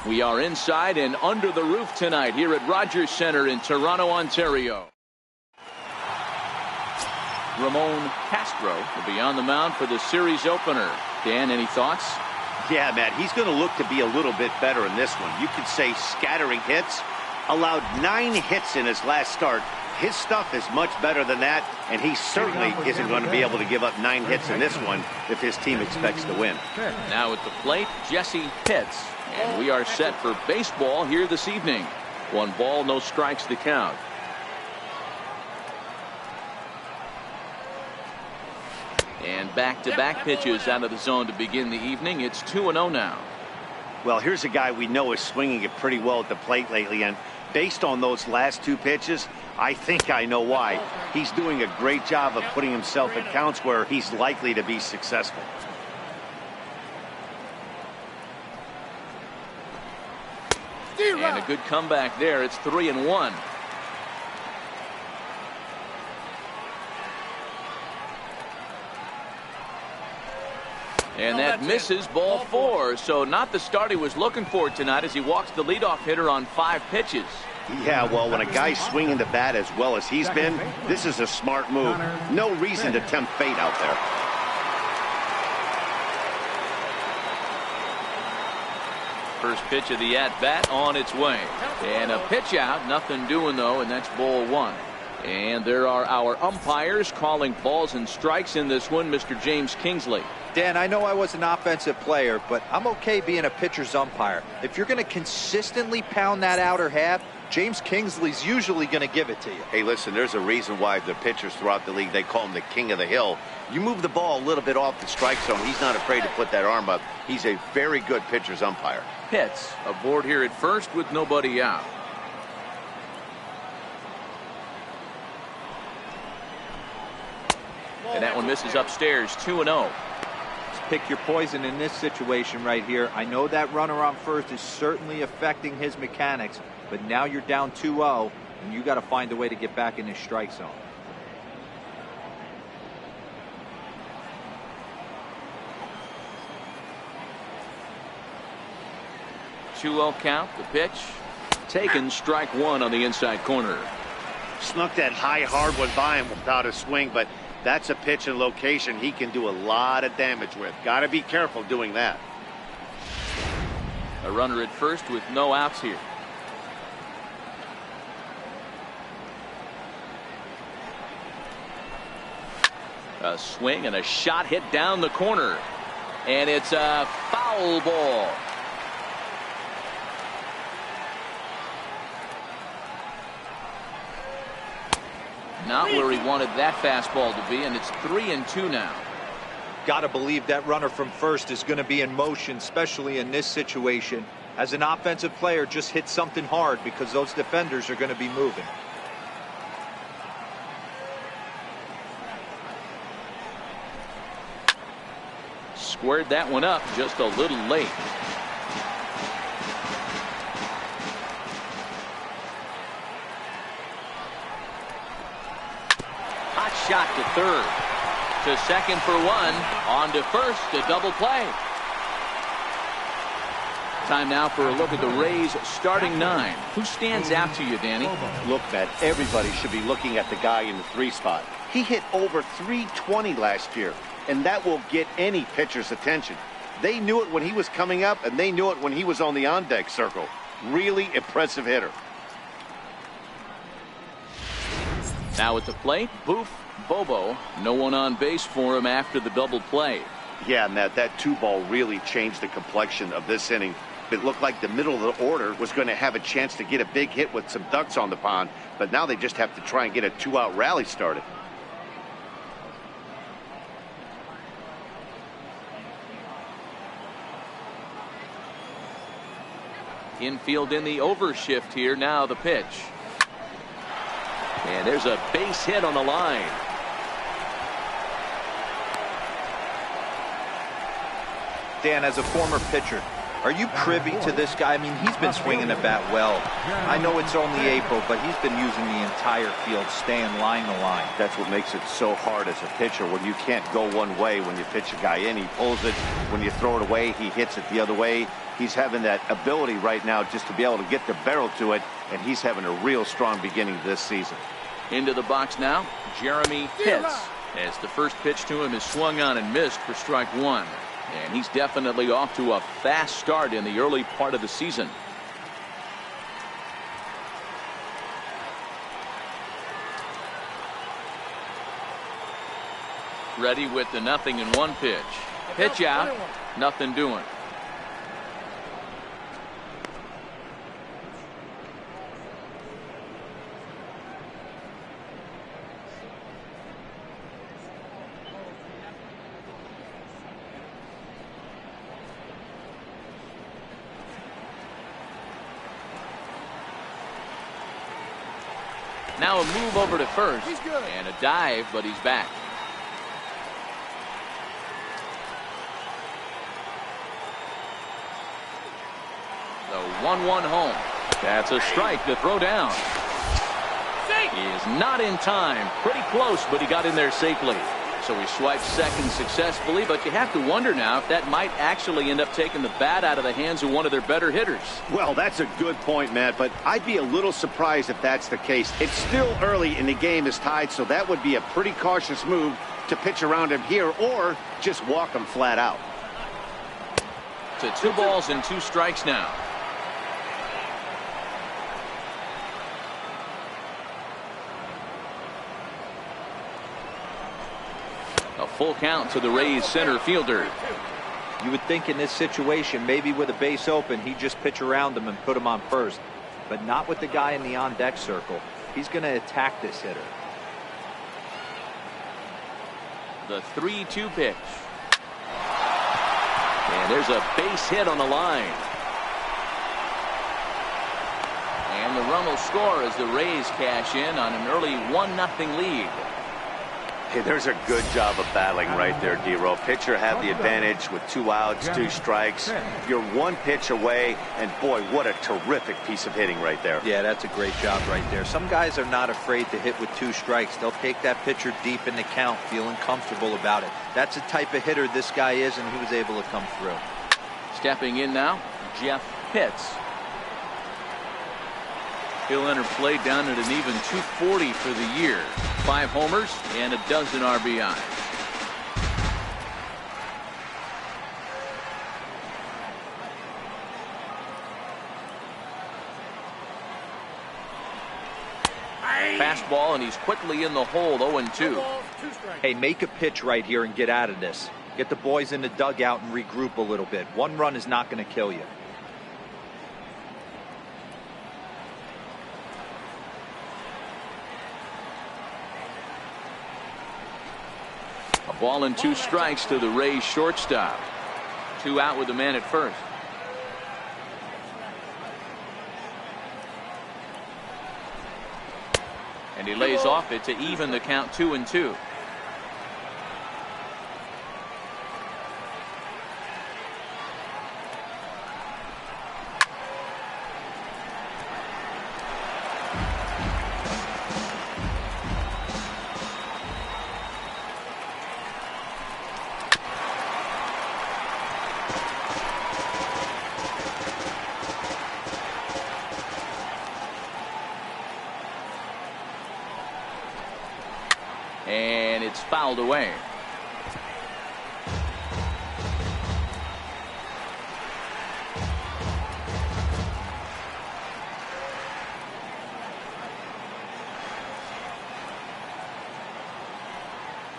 We are inside and under the roof tonight here at Rogers Centre in Toronto, Ontario. Ramon Castro will be on the mound for the series opener. Dan, any thoughts? Yeah, Matt, he's going to look to be a little bit better in this one. You could say scattering hits. Allowed 9 hits in his last start. His stuff is much better than that, and he certainly isn't going to be able to give up 9 hits in this one if his team expects to win. Now at the plate, Jesse Pitts. And we are set for baseball here this evening. 1 ball, no strikes to count. And back-to-back pitches out of the zone to begin the evening. It's 2-0 now. Well, here's a guy we know is swinging it pretty well at the plate lately, and based on those last 2 pitches, I think I know why. He's doing a great job of putting himself at counts where he's likely to be successful. And a good comeback there. It's 3-1. And that misses, ball 4. So not the start he was looking for tonight as he walks the leadoff hitter on 5 pitches. Yeah, well, when a guy's swinging the bat as well as he's been, this is a smart move. No reason to tempt fate out there. First pitch of the at-bat on its way. And a pitch out, nothing doing though, and that's ball 1. And there are our umpires calling balls and strikes in this one, Mr. James Kingsley. Dan, I know I was an offensive player, but I'm okay being a pitcher's umpire. If you're going to consistently pound that outer half, James Kingsley's usually going to give it to you. Hey, listen, there's a reason why the pitchers throughout the league, they call him the king of the hill. You move the ball a little bit off the strike zone, he's not afraid to put that arm up. He's a very good pitcher's umpire. Pitts aboard here at first with nobody out. And that one misses upstairs. 2-0. Pick your poison in this situation right here. I know that runner on first is certainly affecting his mechanics, but now you're down 2-0 and you got to find a way to get back in this strike zone. Two-0 count. The pitch taken. Strike 1 on the inside corner. Snuck that high hard one by him without a swing, but that's a pitch and location he can do a lot of damage with. Got to be careful doing that. A runner at first with no outs here. A swing and a shot hit down the corner. And it's a foul ball. Not where he wanted that fastball to be, and it's 3-2 now. Got to believe that runner from first is going to be in motion, especially in this situation. As an offensive player, just hit something hard because those defenders are going to be moving. Squared that one up just a little late. Shot to third, to second for 1, on to first, a double play. Time now for a look at the Rays starting 9. Who stands out to you, Danny? Look, Matt, everybody should be looking at the guy in the 3 spot. He hit over 320 last year, and that will get any pitcher's attention. They knew it when he was coming up, and they knew it when he was on the on-deck circle. Really impressive hitter. Now at the plate, Boof Bobo. No one on base for him after the double play. Yeah, Matt, that 2-ball really changed the complexion of this inning. It looked like the middle of the order was going to have a chance to get a big hit with some ducks on the pond, but now they just have to try and get a 2-out rally started. Infield in the overshift here. Now the pitch. And there's a base hit on the line. Dan, as a former pitcher, Are you privy to this guy? I mean, he's been swinging the bat well. I know it's only April, but he's been using the entire field, staying line to line. That's what makes it so hard as a pitcher when you can't go one way. When you pitch a guy in, he pulls it. When you throw it away, he hits it the other way. He's having that ability right now just to be able to get the barrel to it, and he's having a real strong beginning this season. Into the box now, Jeremy Pitts, as the first pitch to him is swung on and missed for strike one. And he's definitely off to a fast start in the early part of the season. Ready with the 0-1 pitch. Pitch out, nothing doing. Now a move over to first and a dive, but he's back. The 1-1 home. That's a strike to throw down. He is not in time. Pretty close, but he got in there safely. So he swipes second successfully, but you have to wonder now if that might actually end up taking the bat out of the hands of one of their better hitters. Well, that's a good point, Matt, but I'd be a little surprised if that's the case. It's still early and the game is tied, so that would be a pretty cautious move to pitch around him here or just walk him flat out. To 2 balls and 2 strikes now. A full count to the Rays center fielder. You would think in this situation, maybe with a base open, he'd just pitch around him and put him on first. But not with the guy in the on-deck circle. He's going to attack this hitter. The 3-2 pitch. And there's a base hit on the line. And the run will score as the Rays cash in on an early 1-0 lead. Hey, there's a good job of battling right there, D-Row. Pitcher had the advantage with 2 outs, 2 strikes. You're 1 pitch away, and boy, what a terrific piece of hitting right there. Yeah, that's a great job right there. Some guys are not afraid to hit with 2 strikes. They'll take that pitcher deep in the count, feeling comfortable about it. That's the type of hitter this guy is, and he was able to come through. Stepping in now, Jeff Pitts. He'll enter play down at an even 240 for the year. 5 homers and a dozen RBI. Fastball, and he's quickly in the hole. 0-2. Hey, make a pitch right here and get out of this. Get the boys in the dugout and regroup a little bit. 1 run is not going to kill you. A ball and 2 strikes to the Rays shortstop. 2 out with the man at first. And he lays off it to even the count 2-2. And it's fouled away.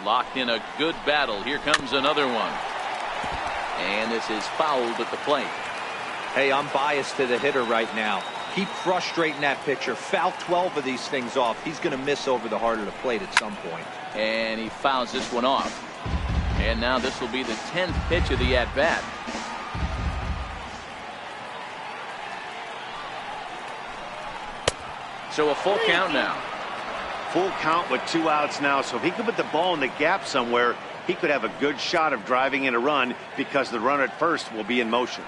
Locked in a good battle. Here comes another one. And this is fouled at the plate. Hey, I'm biased to the hitter right now. Keep frustrating that pitcher. Foul 12 of these things off. He's going to miss over the heart of the plate at some point. And he fouls this one off. And now this will be the 10th pitch of the at-bat. So a full count now. Full count with 2 outs now. So if he could put the ball in the gap somewhere, he could have a good shot of driving in a run because the runner at first will be in motion.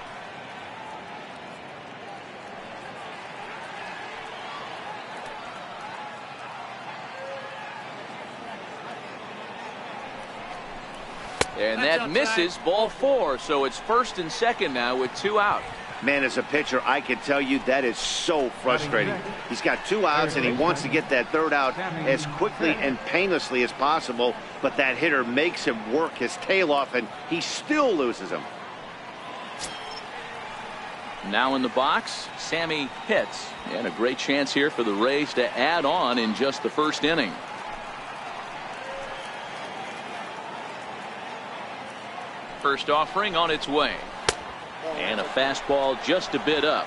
And that misses, ball 4. So it's first and second now with 2 out. Man, as a pitcher, I can tell you that is so frustrating. He's got 2 outs, and he wants to get that 3rd out as quickly and painlessly as possible, but that hitter makes him work his tail off, and he still loses him. Now in the box, Sammy Pitts. And a great chance here for the Rays to add on in just the first inning. First offering on its way. And a fastball just a bit up.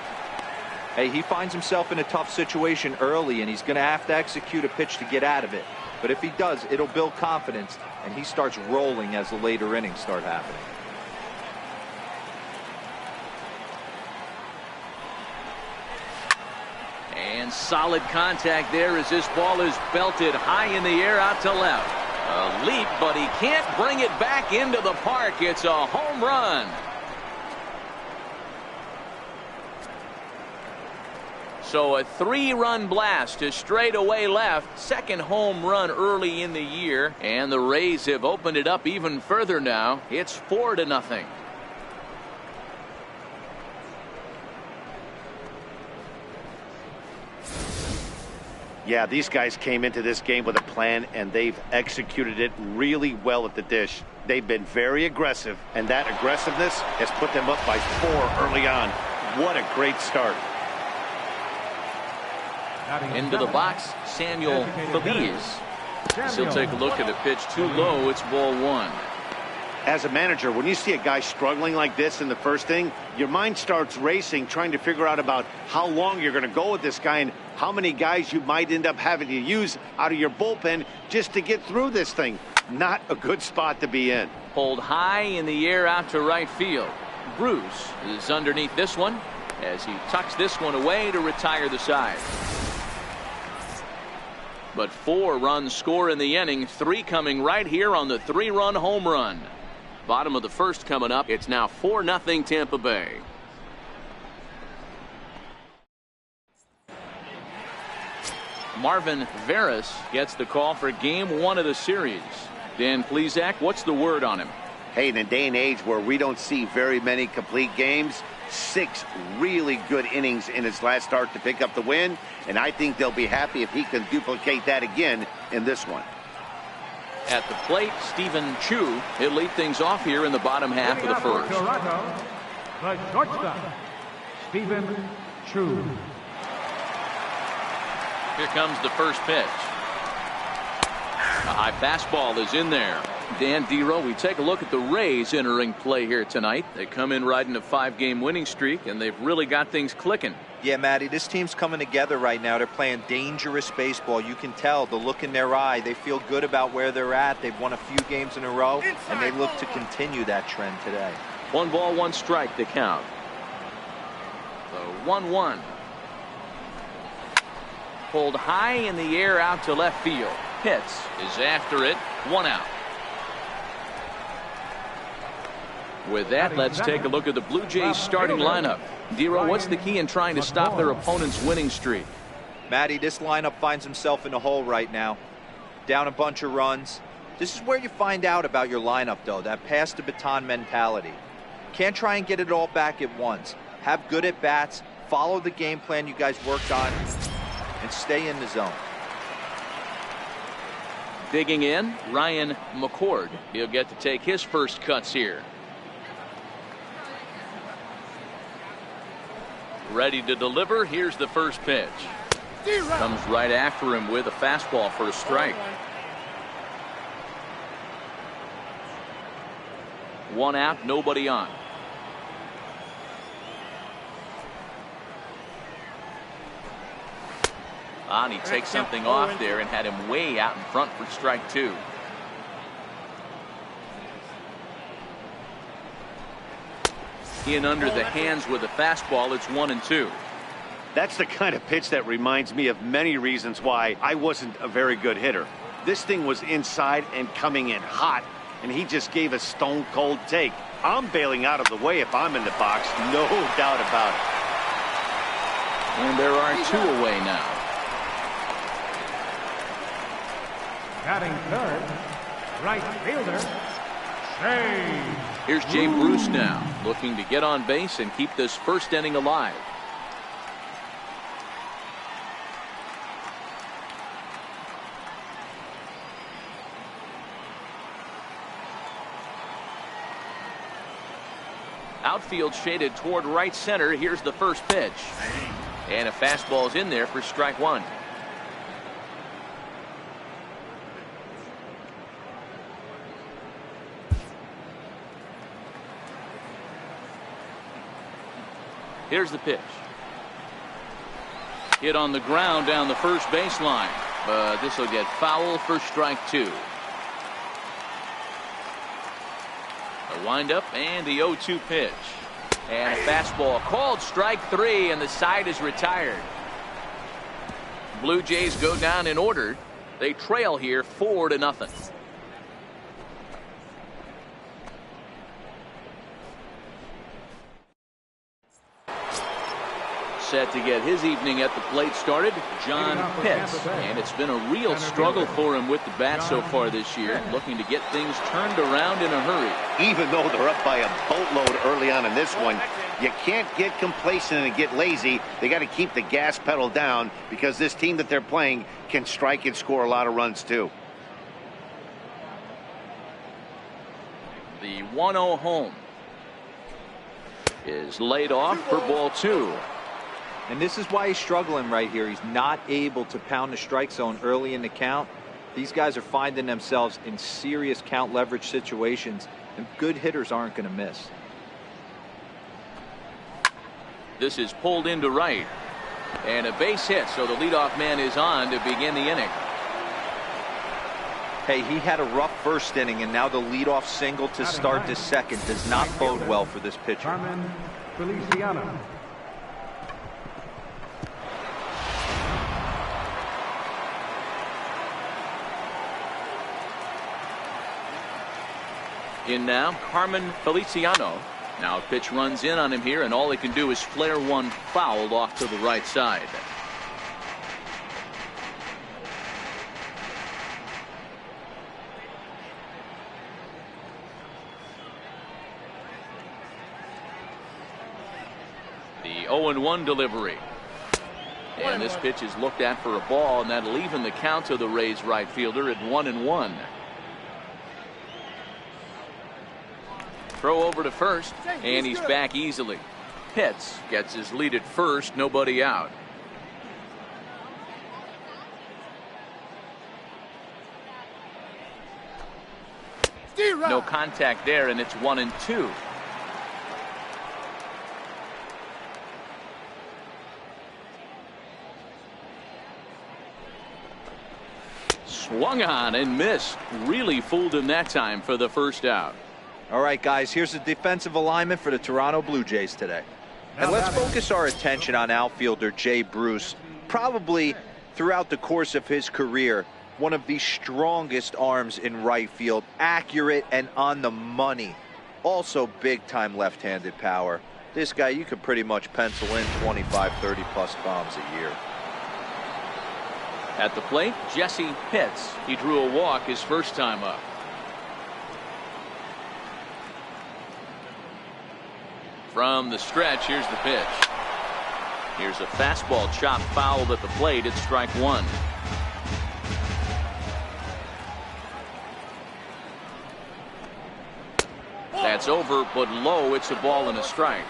Hey, he finds himself in a tough situation early, and he's going to have to execute a pitch to get out of it. But if he does, it'll build confidence, and he starts rolling as the later innings start happening. And solid contact there as this ball is belted high in the air out to left. A leap, but he can't bring it back into the park. It's a home run. So a 3-run blast to straightaway left. Second home run early in the year. And the Rays have opened it up even further now. It's 4-0. Yeah, these guys came into this game with a plan, and they've executed it really well at the dish. They've been very aggressive, and that aggressiveness has put them up by 4 early on. What a great start. Into the box, Samuel Feliz. He'll take a look at the pitch too low. It's ball 1. As a manager, when you see a guy struggling like this in the first inning, your mind starts racing, trying to figure out about how long you're going to go with this guy and how many guys you might end up having to use out of your bullpen just to get through this thing. Not a good spot to be in. Pulled high in the air out to right field. Bruce is underneath this one as he tucks this one away to retire the side. But 4 runs score in the inning, 3 coming right here on the 3-run home run. Bottom of the first coming up. It's now 4-0 Tampa Bay. Marvin Veras gets the call for game 1 of the series. Dan Plesac, what's the word on him? Hey, in a day and age where we don't see very many complete games, 6 really good innings in his last start to pick up the win, and I think they'll be happy if he can duplicate that again in this one. At the plate, Stephen Chu. He'll lead things off here in the bottom half of the first. Toronto, the shortstop, Stephen Chu. Here comes the first pitch. A high fastball is in there. Dan Dero, we take a look at the Rays entering play here tonight. They come in riding a 5-game winning streak, and they've really got things clicking. Yeah, Matty, this team's coming together right now. They're playing dangerous baseball. You can tell the look in their eye. They feel good about where they're at. They've won a few games in a row, and they look to continue that trend today. 1 ball, 1 strike to count. The 1-1. Pulled high in the air out to left field. Pitts is after it. 1 out. With that, let's take a look at the Blue Jays starting lineup. Dero, what's the key in trying to stop their opponent's winning streak? Matty, this lineup finds himself in a hole right now. Down a bunch of runs. This is where you find out about your lineup, though, that pass the baton mentality. Can't try and get it all back at once. Have good at bats, follow the game plan you guys worked on, and stay in the zone. Digging in, Ryan McCord. He'll get to take his first cuts here. Ready to deliver. Here's the first pitch. Comes right after him with a fastball for a strike. 1 out, nobody on. And he takes something off there and had him way out in front for strike 2. In under the hands with a fastball. It's 1-2. That's the kind of pitch that reminds me of many reasons why I wasn't a very good hitter. This thing was inside and coming in hot, and he just gave a stone cold take. I'm bailing out of the way if I'm in the box, no doubt about it. And there are 2 away now. Batting third, right fielder, Save. Here's Jay Bruce now, looking to get on base and keep this first inning alive. Outfield shaded toward right center. Here's the first pitch. And a fastball's in there for strike one. Here's the pitch. Hit on the ground down the first baseline, but this will get foul for strike two. A windup and the 0-2 pitch. And a fastball called strike three, and the side is retired. Blue Jays go down in order. They trail here 4-0. Set to get his evening at the plate started, John Pitts. And it's been a real struggle for him with the bat so far this year, looking to get things turned around in a hurry. Even though they're up by a boatload early on in this one, you can't get complacent and get lazy. They got to keep the gas pedal down, because this team that they're playing can strike and score a lot of runs too. The 1-0 home is laid off for ball two. And this is why he's struggling right here. He's not able to pound the strike zone early in the count. These guys are finding themselves in serious count leverage situations, and good hitters aren't going to miss. This is pulled into right, and a base hit, so the leadoff man is on to begin the inning. Hey, he had a rough first inning, and now the leadoff single to start the second does not bode well for this pitcher. Carmen Feliciano. In now, Carmen Feliciano. Now pitch runs in on him here, and all he can do is flare one foul off to the right side. The 0-1 delivery. And this pitch is looked at for a ball, and that'll even the count to the Rays right fielder at 1-1. Throw over to first, and he's back easily. Pitts gets his lead at first, nobody out. No contact there, and it's 1-2. Swung on and missed. Really fooled him that time for the first out. All right, guys, here's the defensive alignment for the Toronto Blue Jays today. And let's focus our attention on outfielder Jay Bruce. Probably throughout the course of his career, one of the strongest arms in right field, accurate and on the money. Also big-time left-handed power. This guy, you could pretty much pencil in 25, 30-plus bombs a year. At the plate, Jesse Pitts. He drew a walk his first time up. From the stretch, here's the pitch. Here's a fastball chopped foul at the plate. It's strike one. That's over, but low. It's a ball and a strike.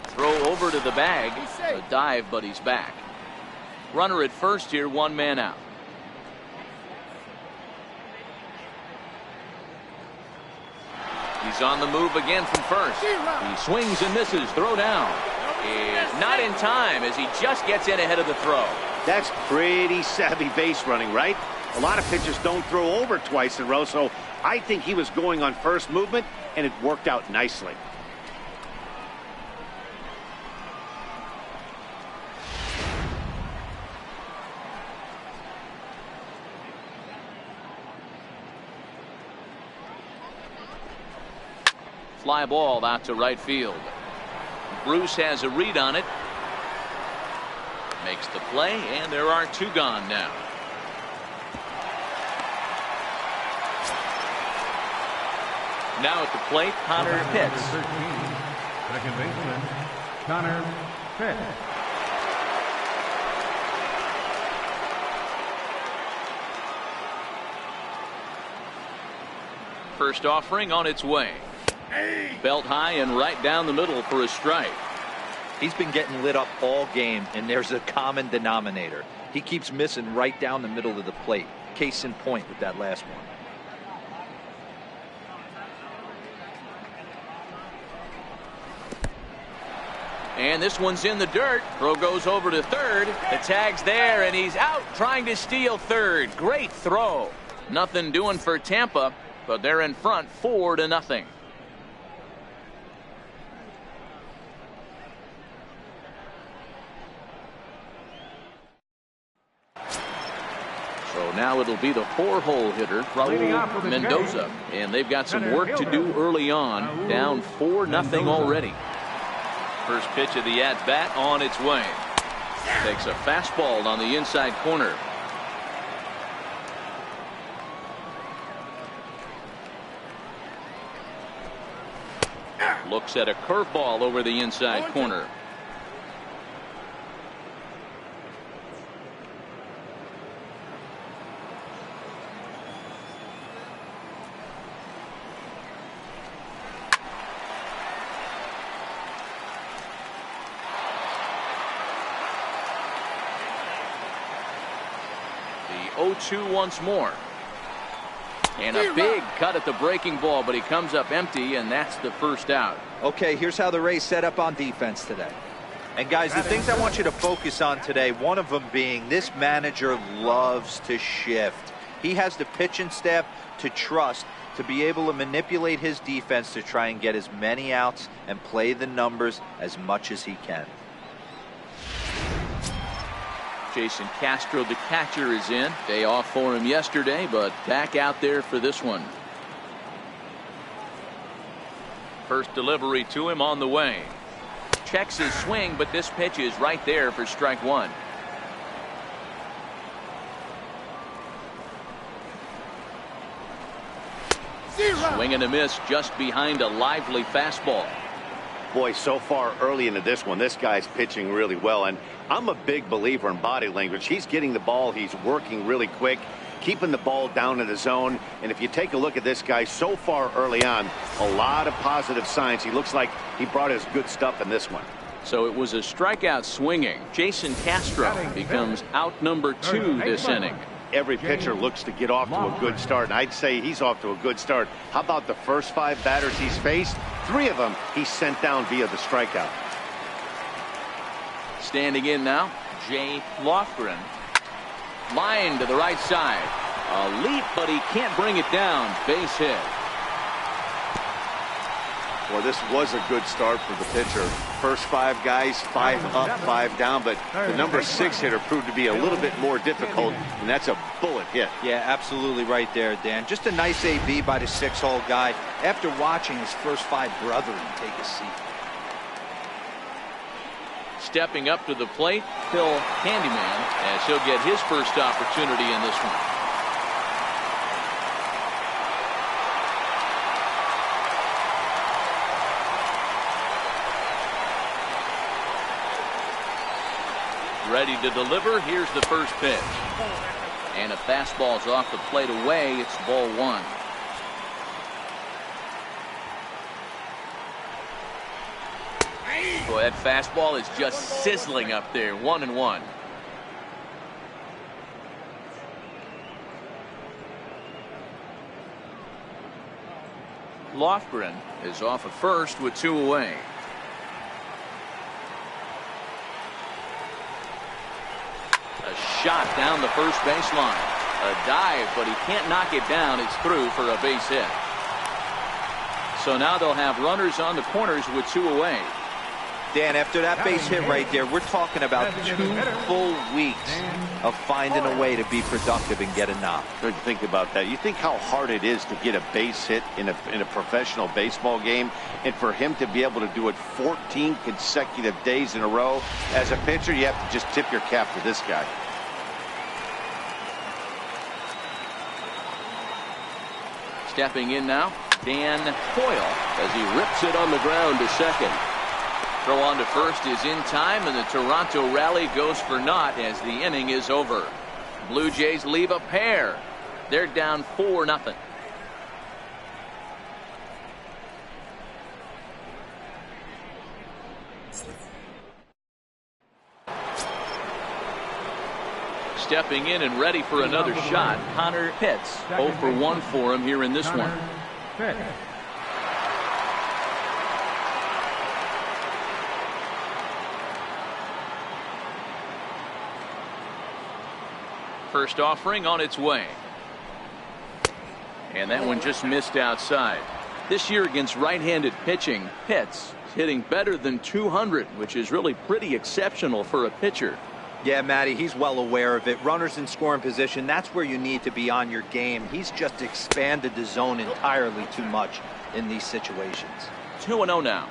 Throw over to the bag. A dive, but he's back. Runner at first here, one man out. He's on the move again from first. He swings and misses. Throw down is not in time as he just gets in ahead of the throw. That's pretty savvy base running, right? A lot of pitchers don't throw over twice in a row, so I think he was going on first movement, and it worked out nicely. Fly ball out to right field. Bruce has a read on it, Makes the play, and there are 2 gone now. Now at the plate, Connor Pitts. 13, second baseman, Connor Pitts. First offering on its way. Belt high and right down the middle for a strike. He's been getting lit up all game, and there's a common denominator. He keeps missing right down the middle of the plate. Case in point with that last one. And this one's in the dirt. Throw goes over to third. The tag's there, and he's out trying to steal third. Great throw. Nothing doing for Tampa, but they're in front 4-0. So now it'll be the 4-hole hitter, Raul Mendoza. And they've got some work to do early on. Down 4-0 already. First pitch of the at-bat on its way. Takes a fastball on the inside corner. Looks at a curveball over the inside corner. The 0-2 once more. And a big cut at the breaking ball, but he comes up empty, and that's the first out. Okay, here's how the Rays set up on defense today. And guys, the things I want you to focus on today, one of them being this manager loves to shift. He has the pitching staff to trust to be able to manipulate his defense to try and get as many outs and play the numbers as much as he can. Jason Castro, the catcher, is in. Day off for him yesterday, but back out there for this one. First delivery to him on the way. Checks his swing, but this pitch is right there for strike one. Swing and a miss just behind a lively fastball. Boy, so far early into this one, this guy's pitching really well, and I'm a big believer in body language. He's getting the ball, he's working really quick, keeping the ball down in the zone, and if you take a look at this guy so far early on, a lot of positive signs. He looks like he brought his good stuff in this one. So it was a strikeout swinging. Jason Castro becomes out number 2 this inning. Every pitcher looks to get off to a good start, and I'd say he's off to a good start. How about the first 5 batters he's faced? 3 of them he sent down via the strikeout. Standing in now, Jay Lofgren. Line to the right side. A leap, but he can't bring it down. Base hit. Well, this was a good start for the pitcher. First 5 guys, 5 up, 5 down, but the number 6 hitter proved to be a little bit more difficult, and that's a bullet hit. Yeah, absolutely right there, Dan. Just a nice AB by the 6-hole guy after watching his first 5 brethren take a seat. Stepping up to the plate, Phil Candyman, as he'll get his first opportunity in this one. Ready to deliver. Here's the first pitch. And a fastball's off the plate away. It's ball 1. Boy, that fastball is just sizzling up there. 1-1. Lofgren is off at first with 2 away. A shot down the first baseline. A dive, but he can't knock it down. It's through for a base hit. So now they'll have runners on the corners with 2 away. Dan, after that base hit right there, we're talking about 2 full weeks of finding a way to be productive and get a knock. Good to think about that. You think how hard it is to get a base hit in a professional baseball game, and for him to be able to do it 14 consecutive days in a row. As a pitcher, you have to just tip your cap to this guy. Stepping in now, Dan Coyle as he rips it on the ground to second. Throw on to first is in time, and the Toronto rally goes for naught as the inning is over. Blue Jays leave a pair. They're down 4-0. Stepping in and ready for another shot, Connor Pitts. 0 for 1 for him here in this one. First offering on its way. And that one just missed outside. This year against right-handed pitching, Pitts is hitting better than 200, which is really pretty exceptional for a pitcher. Yeah, Matty, he's well aware of it. Runners in scoring position, that's where you need to be on your game. He's just expanded the zone entirely too much in these situations. 2-0 now.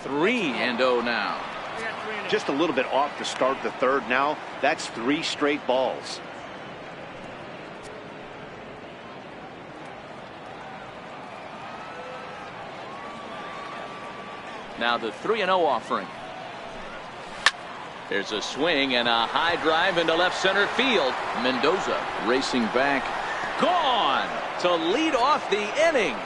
Three and 0 now. Just a little bit off to start the third now. That's 3 straight balls. Now the 3-0 offering. There's a swing and a high drive into left center field. Mendoza racing back. Gone to lead off the inning.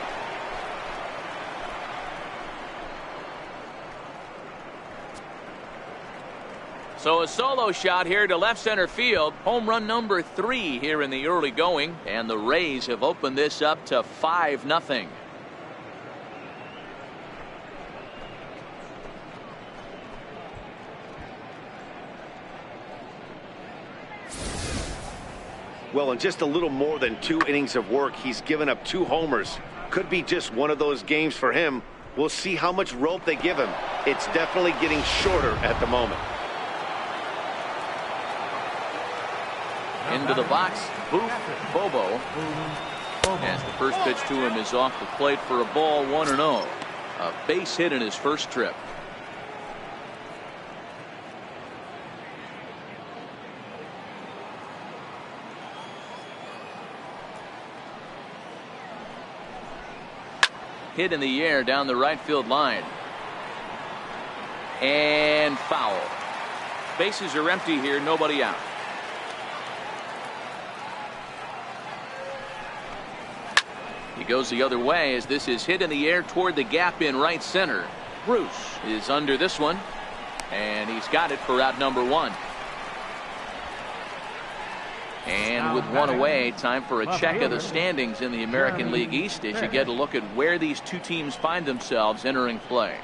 So a solo shot here to left center field. Home run number 3 here in the early going. And the Rays have opened this up to 5-0. Well, in just a little more than 2 innings of work, he's given up 2 homers. Could be just one of those games for him. We'll see how much rope they give him. It's definitely getting shorter at the moment. Into the box, Boof Bobo. As the first pitch to him is off the plate for a ball, 1-0. A base hit in his first trip. Hit in the air down the right field line. And foul. Bases are empty here, nobody out. He goes the other way as this is hit in the air toward the gap in right center. Bruce is under this one, and he's got it for out number 1. And with 1 away, time for a check of the standings in the American League East as you get a look at where these 2 teams find themselves entering play.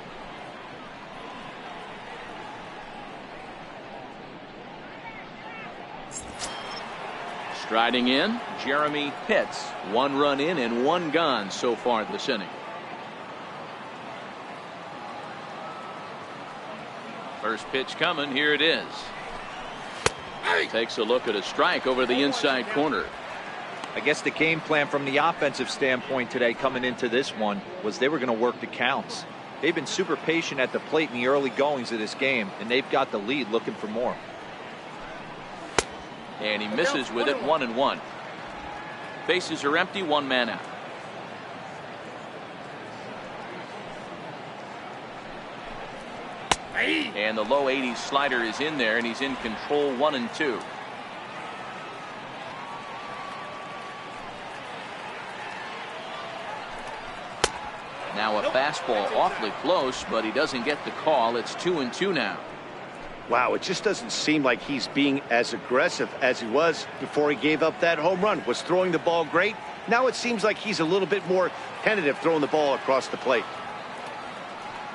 Striding in, Jeremy Pitts. 1 run in and 1 gone so far this inning. First pitch coming. Here it is. Takes a look at a strike over the inside corner. I guess the game plan from the offensive standpoint today coming into this one was they were going to work the counts. They've been super patient at the plate in the early goings of this game, and they've got the lead looking for more. And he misses with it, 1-1. Bases are empty, 1 man out. And the low 80s slider is in there, and he's in control, 1-2. Now a fastball awfully close, but he doesn't get the call. It's 2-2 now. Wow, it just doesn't seem like he's being as aggressive as he was before he gave up that home run. Was throwing the ball great. Now it seems like he's a little bit more tentative throwing the ball across the plate.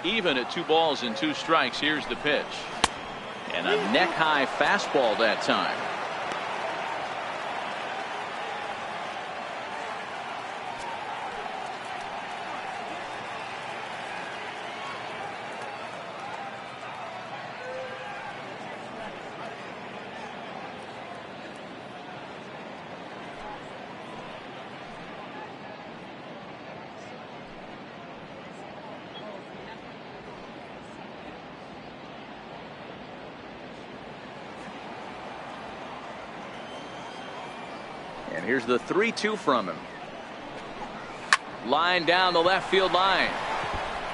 Even at 2 balls and 2 strikes. Here's the pitch. And a neck-high fastball that time. And here's the 3-2 from him. Line down the left field line.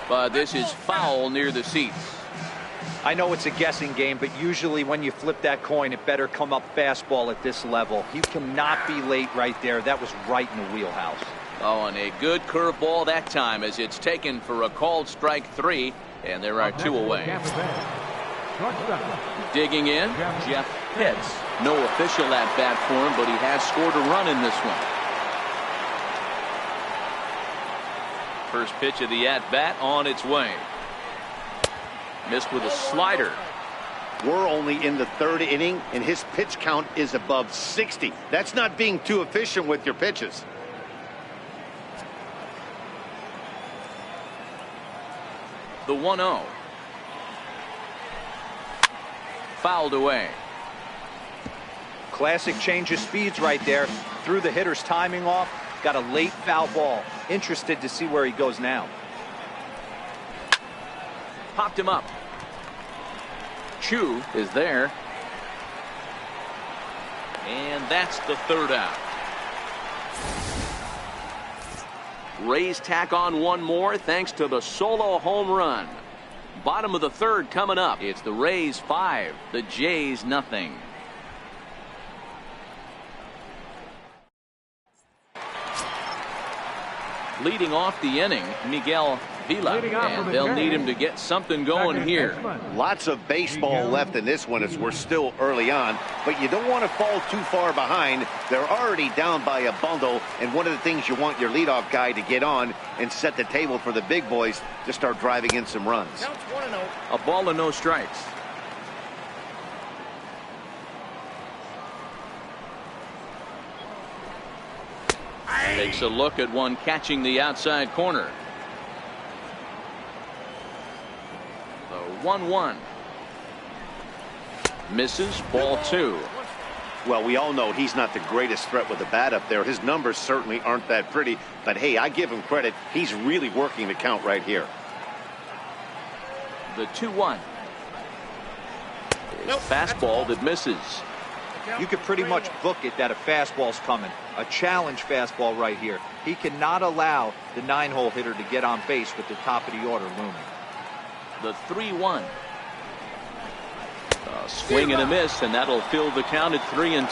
But this is foul near the seats. I know it's a guessing game, but usually when you flip that coin, it better come up fastball at this level. He cannot be late right there. That was right in the wheelhouse. Oh, and a good curveball that time as it's taken for a called strike 3, and there are 2 away. Digging in, Jeff Pitts. No official at bat for him, but he has scored a run in this one. First pitch of the at bat on its way. Missed with a slider. We're only in the 3rd inning, and his pitch count is above 60. That's not being too efficient with your pitches. The 1-0. Fouled away. Classic change of speeds right there. Threw the hitter's timing off. Got a late foul ball. Interested to see where he goes now. Popped him up. Chu is there. And that's the 3rd out. Rays tack on one more thanks to the solo home run. Bottom of the 3rd coming up. It's the Rays 5, the Jays nothing. Leading off the inning, Miguel Vila, and they'll need him to get something going here. Lots of baseball left in this one as we're still early on, but you don't want to fall too far behind. They're already down by a bundle, and one of the things you want your leadoff guy to get on and set the table for the big boys to start driving in some runs. A ball and no strikes. Takes a look at one catching the outside corner. The 1-1. Misses, ball 2. Well, we all know he's not the greatest threat with the bat up there. His numbers certainly aren't that pretty, but hey, I give him credit. He's really working the count right here. The 2-1. Fastball that misses. You could pretty much book it that a fastball's coming. A challenge fastball right here. He cannot allow the 9-hole hitter to get on base with the top of the order looming. The 3-1. A swing and a miss, and that'll fill the count at 3-2.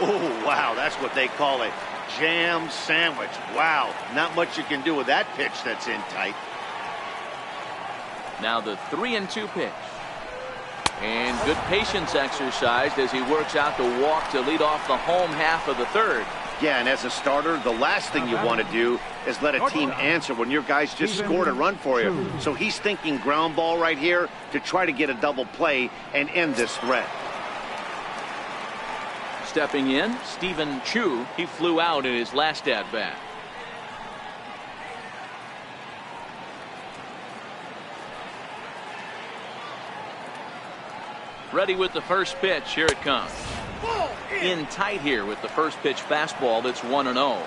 Oh, wow, that's what they call a jam sandwich. Wow, not much you can do with that pitch that's in tight. Now the 3-2 pitch. And good patience exercised as he works out the walk to lead off the home half of the 3rd. Yeah, and as a starter, the last thing you want to do is let a team answer when your guys just scored a run for you. So he's thinking ground ball right here to try to get a double play and end this threat. Stepping in, Stephen Chu. He flew out in his last at bat. Ready with the first pitch. Here it comes. In tight here with the first pitch fastball. That's 1-0.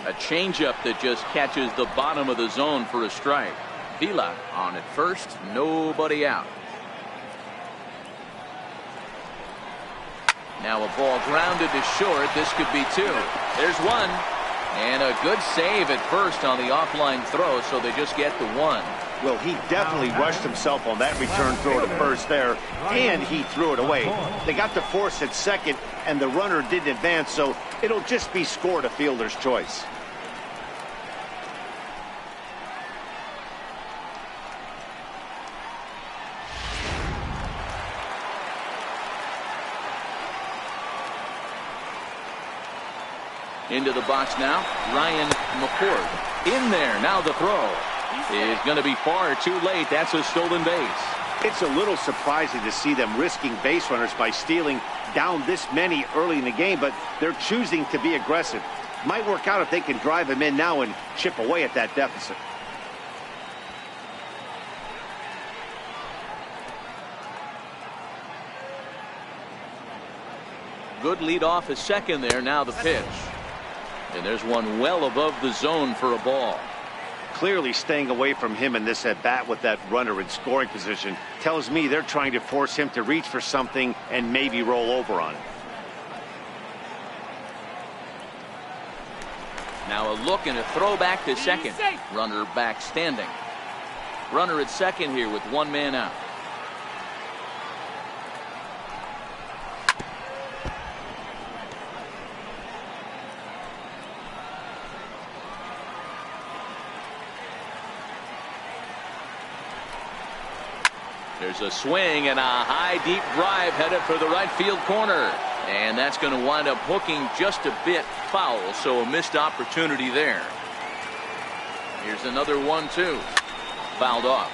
A changeup that just catches the bottom of the zone for a strike. Vila on at first. Nobody out. Now a ball grounded to short. This could be 2. There's 1. And a good save at first on the offline throw, so they just get the 1. Well, he definitely rushed himself on that return throw to first there, and he threw it away. They got the force at second, and the runner didn't advance, so it'll just be scored a fielder's choice. Into the box now, Ryan McCord. In there, now the throw is going to be far too late. That's a stolen base. It's a little surprising to see them risking base runners by stealing down this many early in the game, but they're choosing to be aggressive. Might work out if they can drive him in now and chip away at that deficit. Good lead off a second there. Now the pitch. And there's one well above the zone for a ball. Clearly staying away from him in this at-bat with that runner in scoring position tells me they're trying to force him to reach for something and maybe roll over on it. Now a look and a throw back to second. Runner back standing. Runner at second here with one man out. There's a swing and a high deep drive headed for the right field corner. And that's going to wind up hooking just a bit foul, so a missed opportunity there. Here's another 1-2. Fouled off.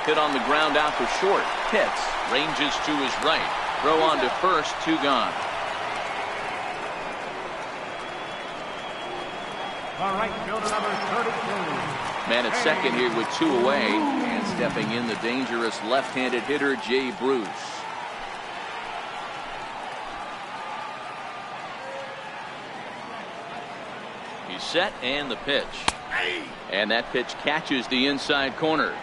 Hit on the ground out for short. Pitts ranges to his right. Throw on to first, 2 gone. The right fielder, number 32. Man at second here with 2 away, and stepping in the dangerous left-handed hitter Jay Bruce. He's set, and the pitch. And that pitch catches the inside corner.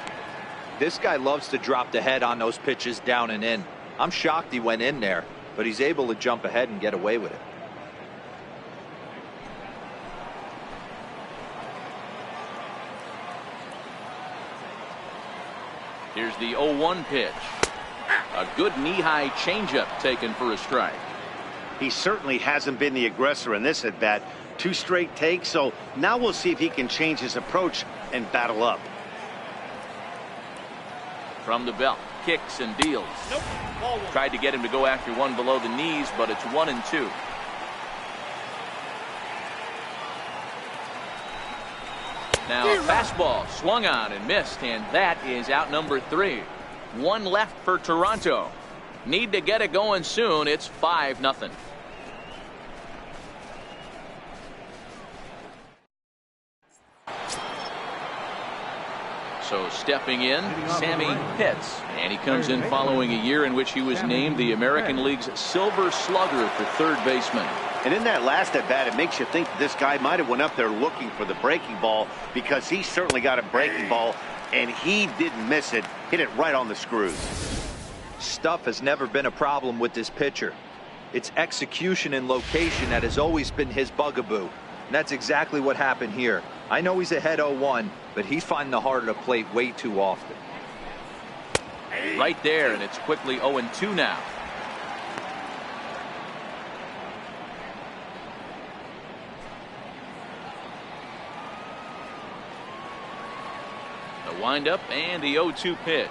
This guy loves to drop the head on those pitches down and in. I'm shocked he went in there, but he's able to jump ahead and get away with it. Here's the 0-1 pitch. A good knee-high changeup taken for a strike. He certainly hasn't been the aggressor in this at-bat. 2 straight takes, so now we'll see if he can change his approach and battle up. From the belt, kicks and deals. Tried to get him to go after one below the knees, but it's 1-2. Now a fastball swung on and missed, and that is out number 3. 1 left for Toronto. Need to get it going soon. It's 5-0. So stepping in, Sammy Pitts, and he comes in following a year in which he was named the American League's Silver Slugger for third baseman. And in that last at bat, it makes you think that this guy might have went up there looking for the breaking ball, because he certainly got a breaking ball and he didn't miss it. Hit it right on the screws. Stuff has never been a problem with this pitcher. It's execution and location that has always been his bugaboo. And that's exactly what happened here. I know he's ahead 0-1, but he's finding the heart of the plate way too often. Right there, and it's quickly 0-2 now. The windup and the 0-2 pitch.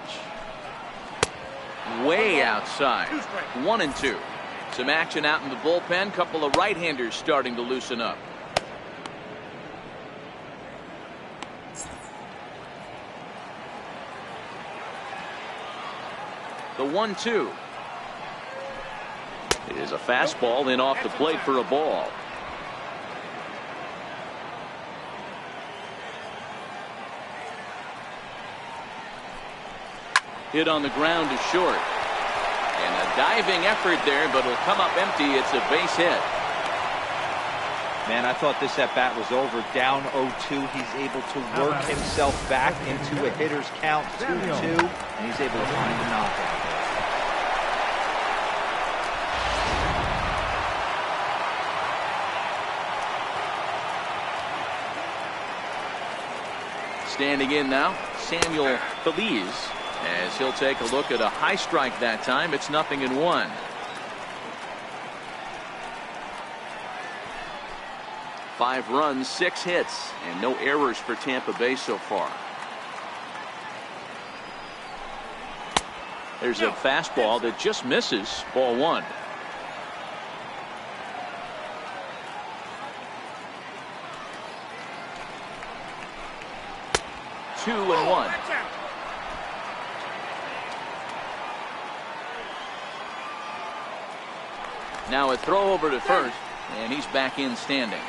Way outside. 1-2. Some action out in the bullpen. Couple of right-handers starting to loosen up. The 1-2. It is a fastball in off the plate for a ball. Hit on the ground to short. And a diving effort there, but it'll come up empty. It's a base hit. Man, I thought this at-bat was over. Down 0-2. He's able to work himself back into a hitter's count 2-2, and he's able to find the knockout. Standing in now, Samuel Feliz, as he'll take a look at a high strike that time. It's 0-1. Five runs, 6 hits, and no errors for Tampa Bay so far. There's a fastball that just misses. Ball 1. Two and 1. Now a throw over to first, and he's back in standing.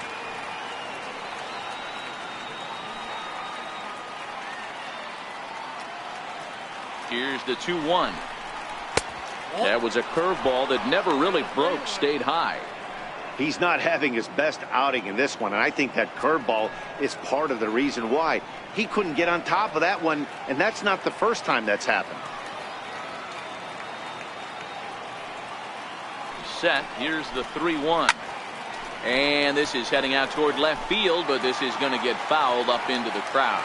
Here's the 2-1. That was a curveball that never really broke, stayed high. He's not having his best outing in this one, and I think that curveball is part of the reason why. He couldn't get on top of that one, and that's not the first time that's happened. Set. Here's the 3-1. And this is heading out toward left field, but this is going to get fouled up into the crowd.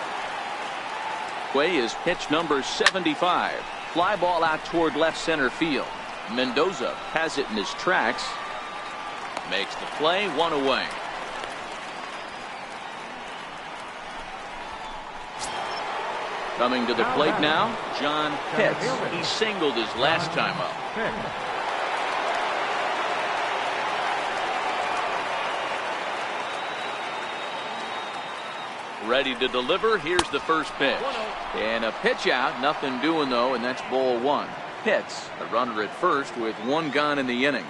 Way is pitch number 75. Fly ball out toward left center field. Mendoza has it in his tracks. Makes the play, 1 away. Coming to the plate now, John Pitts. He singled his last time up. Ready to deliver. Here's the first pitch. And a pitch out. Nothing doing, though, and that's ball 1. Pitts, a runner at first with 1 gone in the inning.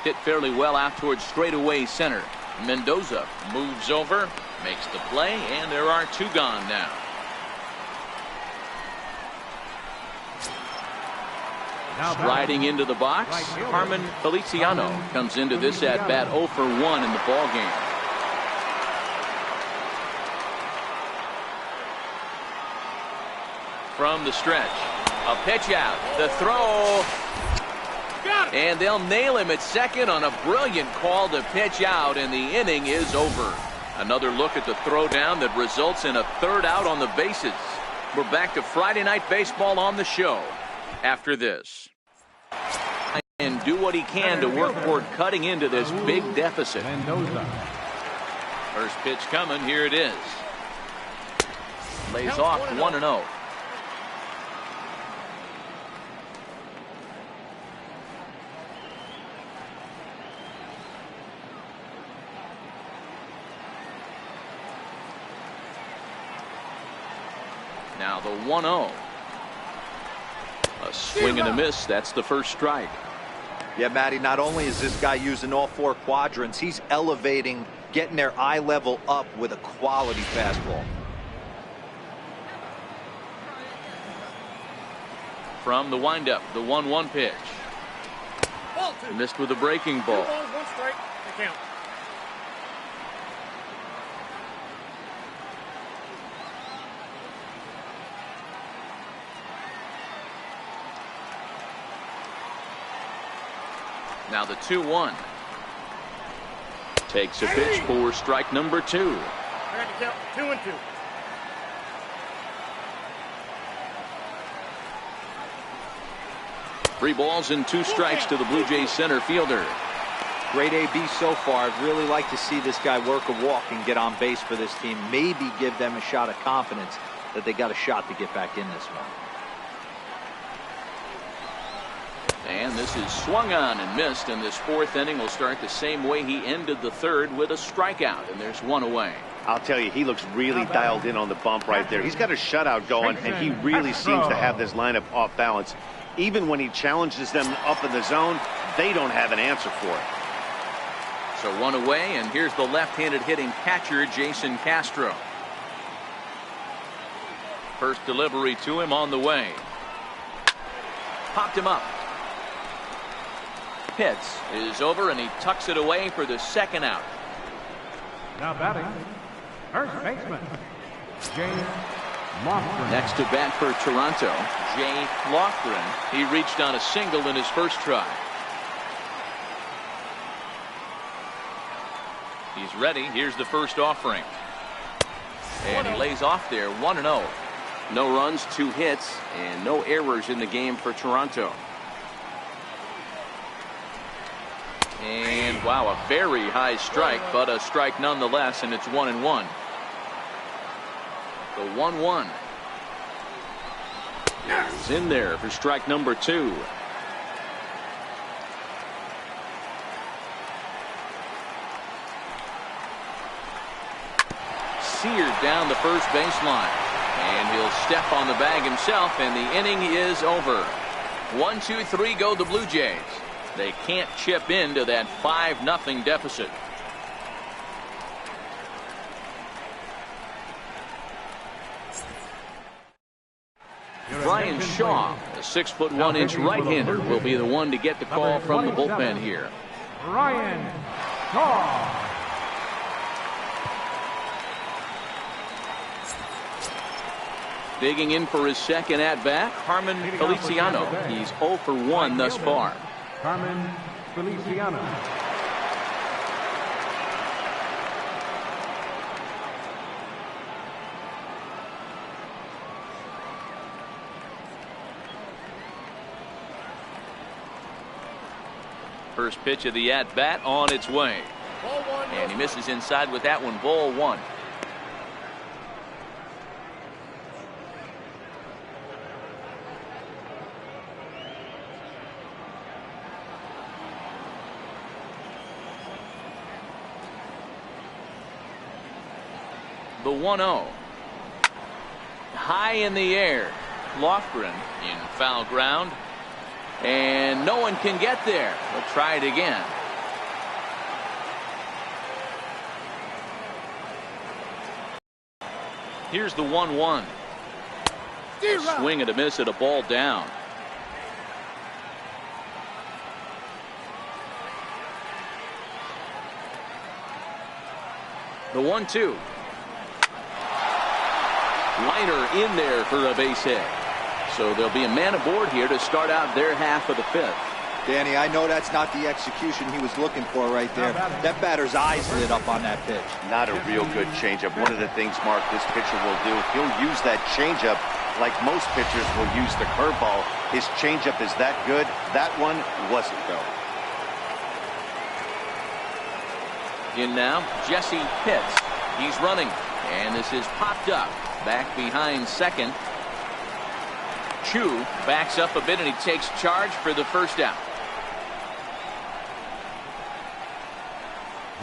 Hit fairly well out towards straightaway center. Mendoza moves over, makes the play, and there are 2 gone now. Striding into the box, Carmen Feliciano comes into this at bat 0 for 1 in the ball game. From the stretch, a pitch out, the throw, and they'll nail him at second on a brilliant call to pitch out, and the inning is over. Another look at the throwdown that results in a 3rd out on the bases. We're back to Friday Night Baseball on the show after this. And do what he can to work toward cutting into this big deficit. First pitch coming. Here it is. Lays off 1-0. Now the 1-0. A swing and a miss. That's the first strike. Yeah, Matty, not only is this guy using all 4 quadrants, he's elevating, getting their eye level up with a quality fastball. From the windup, the 1-1 pitch. Missed with a breaking ball. 2 balls, 1 strike, to count. Now the 2-1. Takes a pitch for strike number 2. I got to count 2 and 2. Three balls and 2 strikes to the Blue Jays center fielder. Great AB so far. I'd really like to see this guy work a walk and get on base for this team. Maybe give them a shot of confidence that they got a shot to get back in this one. And this is swung on and missed, and this 4th inning will start the same way he ended the 3rd, with a strikeout, and there's 1 away. I'll tell you, he looks really dialed in on the bump right there. He's got a shutout going, and he really seems to have this lineup off balance. Even when he challenges them up in the zone, they don't have an answer for it. So 1 away, and here's the left-handed hitting catcher, Jason Castro. First delivery to him on the way. Popped him up. Pitts is over, and he tucks it away for the 2nd out. Now batting, first baseman, Jay Lofgren. Next to bat for Toronto, Jay Lofgren. He reached on a single in his first try. He's ready. Here's the first offering. And he lays off there, 1-0. No runs, 2 hits, and no errors in the game for Toronto. And wow, a very high strike, but a strike nonetheless, and it's 1-1. The 1-1. He's in there for strike number 2. Seared down the first baseline. And he'll step on the bag himself, and the inning is over. 1-2-3 go the Blue Jays. They can't chip into that 5-0 deficit. Brian Shaw, a 6'1" right-hander, will be the one to get the call from the bullpen here. Brian Shaw. Digging in for his second at-bat, Carmen Feliciano. He's 0 for 1 thus far. Carmen Feliciano. First pitch of the at-bat on its way. And he misses inside with that one. Ball 1. The 1-0. High in the air. Lofgren in foul ground. And no one can get there. We'll try it again. Here's the 1-1. Swing and a miss at a ball down. The 1-2. Liner in there for a base hit. So there'll be a man aboard here to start out their half of the 5th. Danny, I know that's not the execution he was looking for right there. That batter's eyes lit up on that pitch. Not a real good changeup. One of the things, Mark, this pitcher will do, he'll use that changeup like most pitchers will use the curveball. His changeup is that good. That one wasn't, though. In now, Jesse Pitts. He's running, and this is popped up. Back behind second. Chu backs up a bit, and he takes charge for the first out.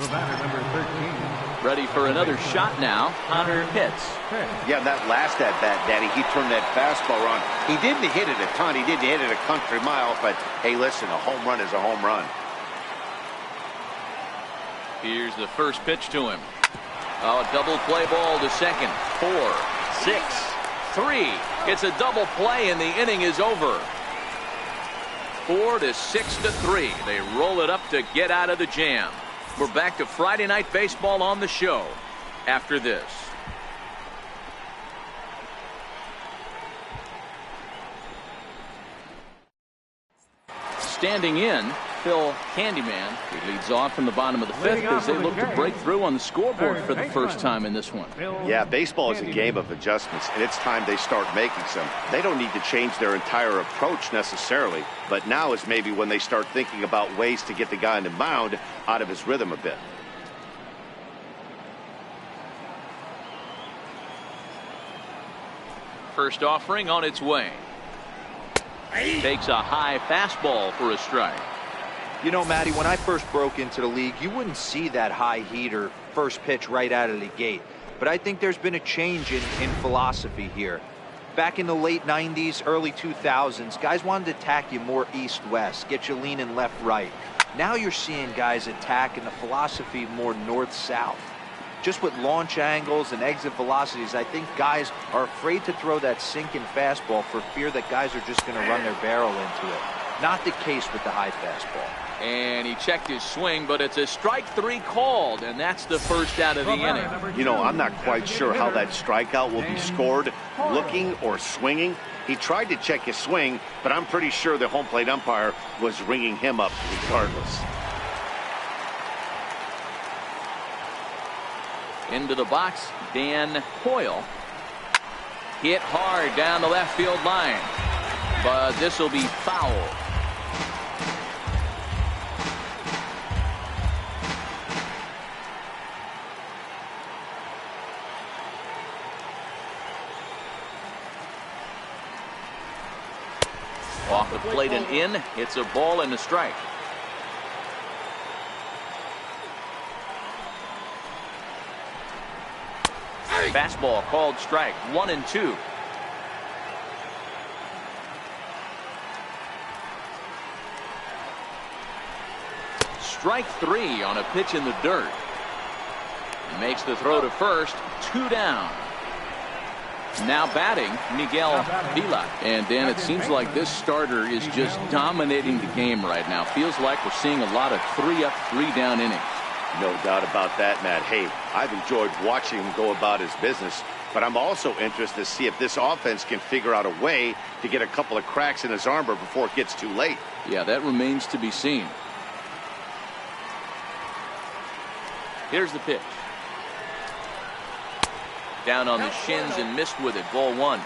The batter, number 13. Ready for another shot now, Hunter Pitts. Yeah, that last at-bat, Danny, he turned that fastball on. He didn't hit it a ton. He didn't hit it a country mile, but, hey, listen, a home run is a home run. Here's the first pitch to him. Oh, double play ball to second. 4, 6, 3. It's a double play, and the inning is over. 4 to 6 to 3. They roll it up to get out of the jam. We're back to Friday Night Baseball on the show after this. Standing in, Phil Candyman. He leads off from the bottom of the 5th as they look to break through on the scoreboard for the first time in this one. Yeah, baseball is a game of adjustments, and it's time they start making some. They don't need to change their entire approach necessarily, but now is maybe when they start thinking about ways to get the guy on the mound out of his rhythm a bit. First offering on its way. Takes a high fastball for a strike. You know, Matty, when I first broke into the league, you wouldn't see that high heater first pitch right out of the gate. But I think there's been a change in philosophy here. Back in the late 90s, early 2000s, guys wanted to attack you more east-west, get you leaning left-right. Now you're seeing guys attacking the philosophy more north-south. Just with launch angles and exit velocities, I think guys are afraid to throw that sinking fastball for fear that guys are just going to run their barrel into it. Not the case with the high fastball. And he checked his swing, but it's a strike 3 called, and that's the first out of the inning. You know, I'm not quite sure how that strikeout will be scored, looking or swinging. He tried to check his swing, but I'm pretty sure the home plate umpire was ringing him up regardless. Into the box, Dan Hoyle. Hit hard down the left field line, but this will be foul. Off the plate and in. It's a ball and a strike. Fastball called strike. 1-2. Strike 3 on a pitch in the dirt. He makes the throw to first. 2 down. Now batting, Miguel Vila. And Dan, it seems like this starter is just dominating the game right now. Feels like we're seeing a lot of 3-up, 3-down innings. No doubt about that, Matt. Hey, I've enjoyed watching him go about his business, but I'm also interested to see if this offense can figure out a way to get a couple of cracks in his armor before it gets too late. Yeah, that remains to be seen. Here's the pitch. Down on the shins and missed with it. Ball 1.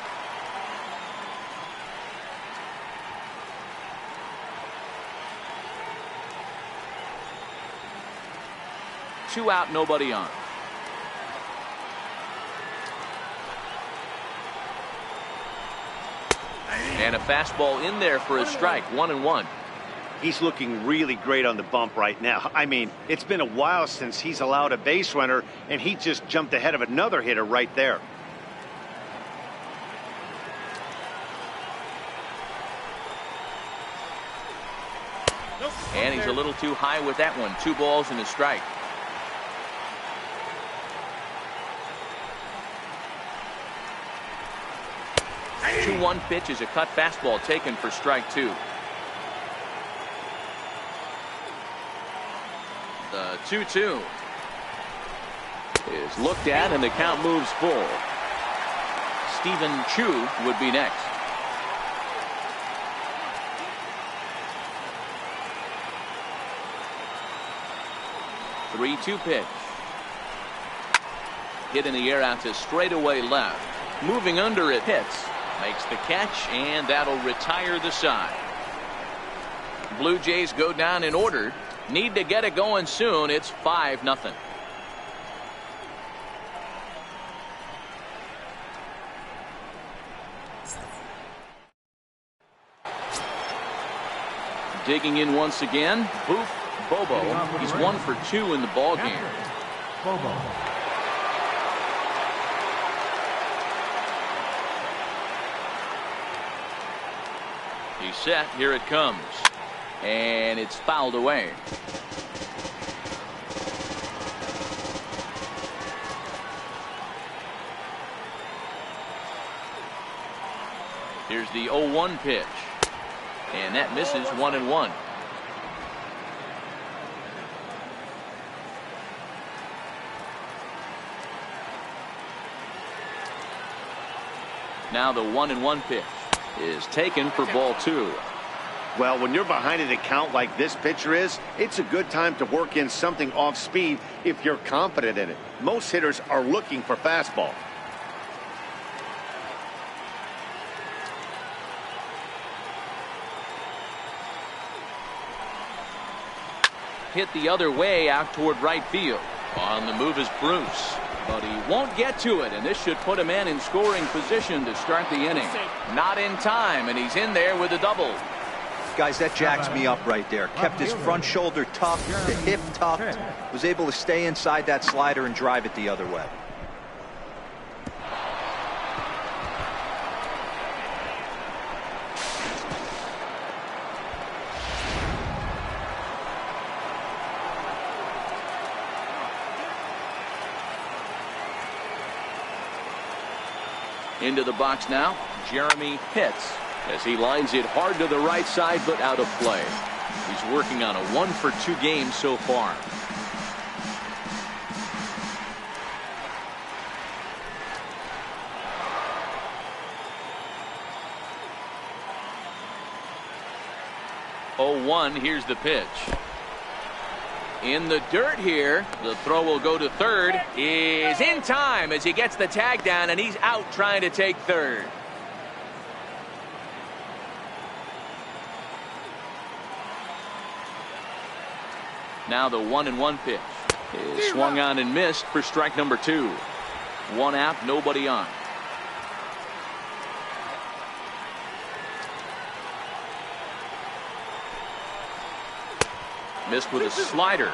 Two out, nobody on. And a fastball in there for a strike. 1-1. He's looking really great on the bump right now. I mean, it's been a while since he's allowed a base runner, and he just jumped ahead of another hitter right there. And he's a little too high with that one. 2 balls and a strike. The 2-1 pitch is a cut fastball taken for strike 2. The 2-2 is looked at and the count moves full. Stephen Chu would be next. 3-2 pitch. Hit in the air out to straightaway left. Moving under it, hits. Makes the catch, and that'll retire the side. Blue Jays go down in order. Need to get it going soon. It's 5-0. Digging in once again, Boof Bobo. He's 1 for 2 in the ball game. Bobo. He's set. Here it comes. And it's fouled away. Here's the 0-1 pitch. And that misses. 1-1. Now the 1-1 pitch is taken for ball 2. Well, when you're behind an account like this pitcher is, it's a good time to work in something off speed if you're confident in it. Most hitters are looking for fastball. Hit the other way out toward right field. On the move is Bruce, but he won't get to it, and this should put a man in scoring position to start the inning. Not in time, and he's in there with a double. Guys, that jacks me up right there. Kept his front shoulder tucked, the hip tucked, was able to stay inside that slider and drive it the other way. Into the box now, Jeremy Pitts, as he lines it hard to the right side, but out of play. He's working on a 1 for 2 game so far. Oh, 1, here's the pitch. In the dirt here. The throw will go to third. Is in time as he gets the tag down, and he's out trying to take third. Now the 1-1 pitch is swung on and missed for strike number 2. 1 out, nobody on. Missed with a slider.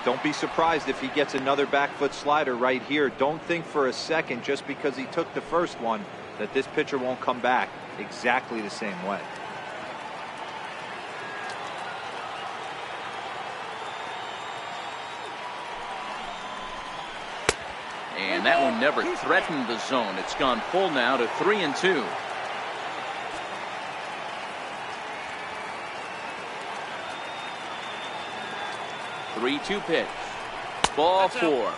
Don't be surprised if he gets another back foot slider right here. Don't think for a second, just because he took the first one, that this pitcher won't come back exactly the same way. And that one never threatened the zone. It's gone full now to 3-2. Three-two pitch. Ball four.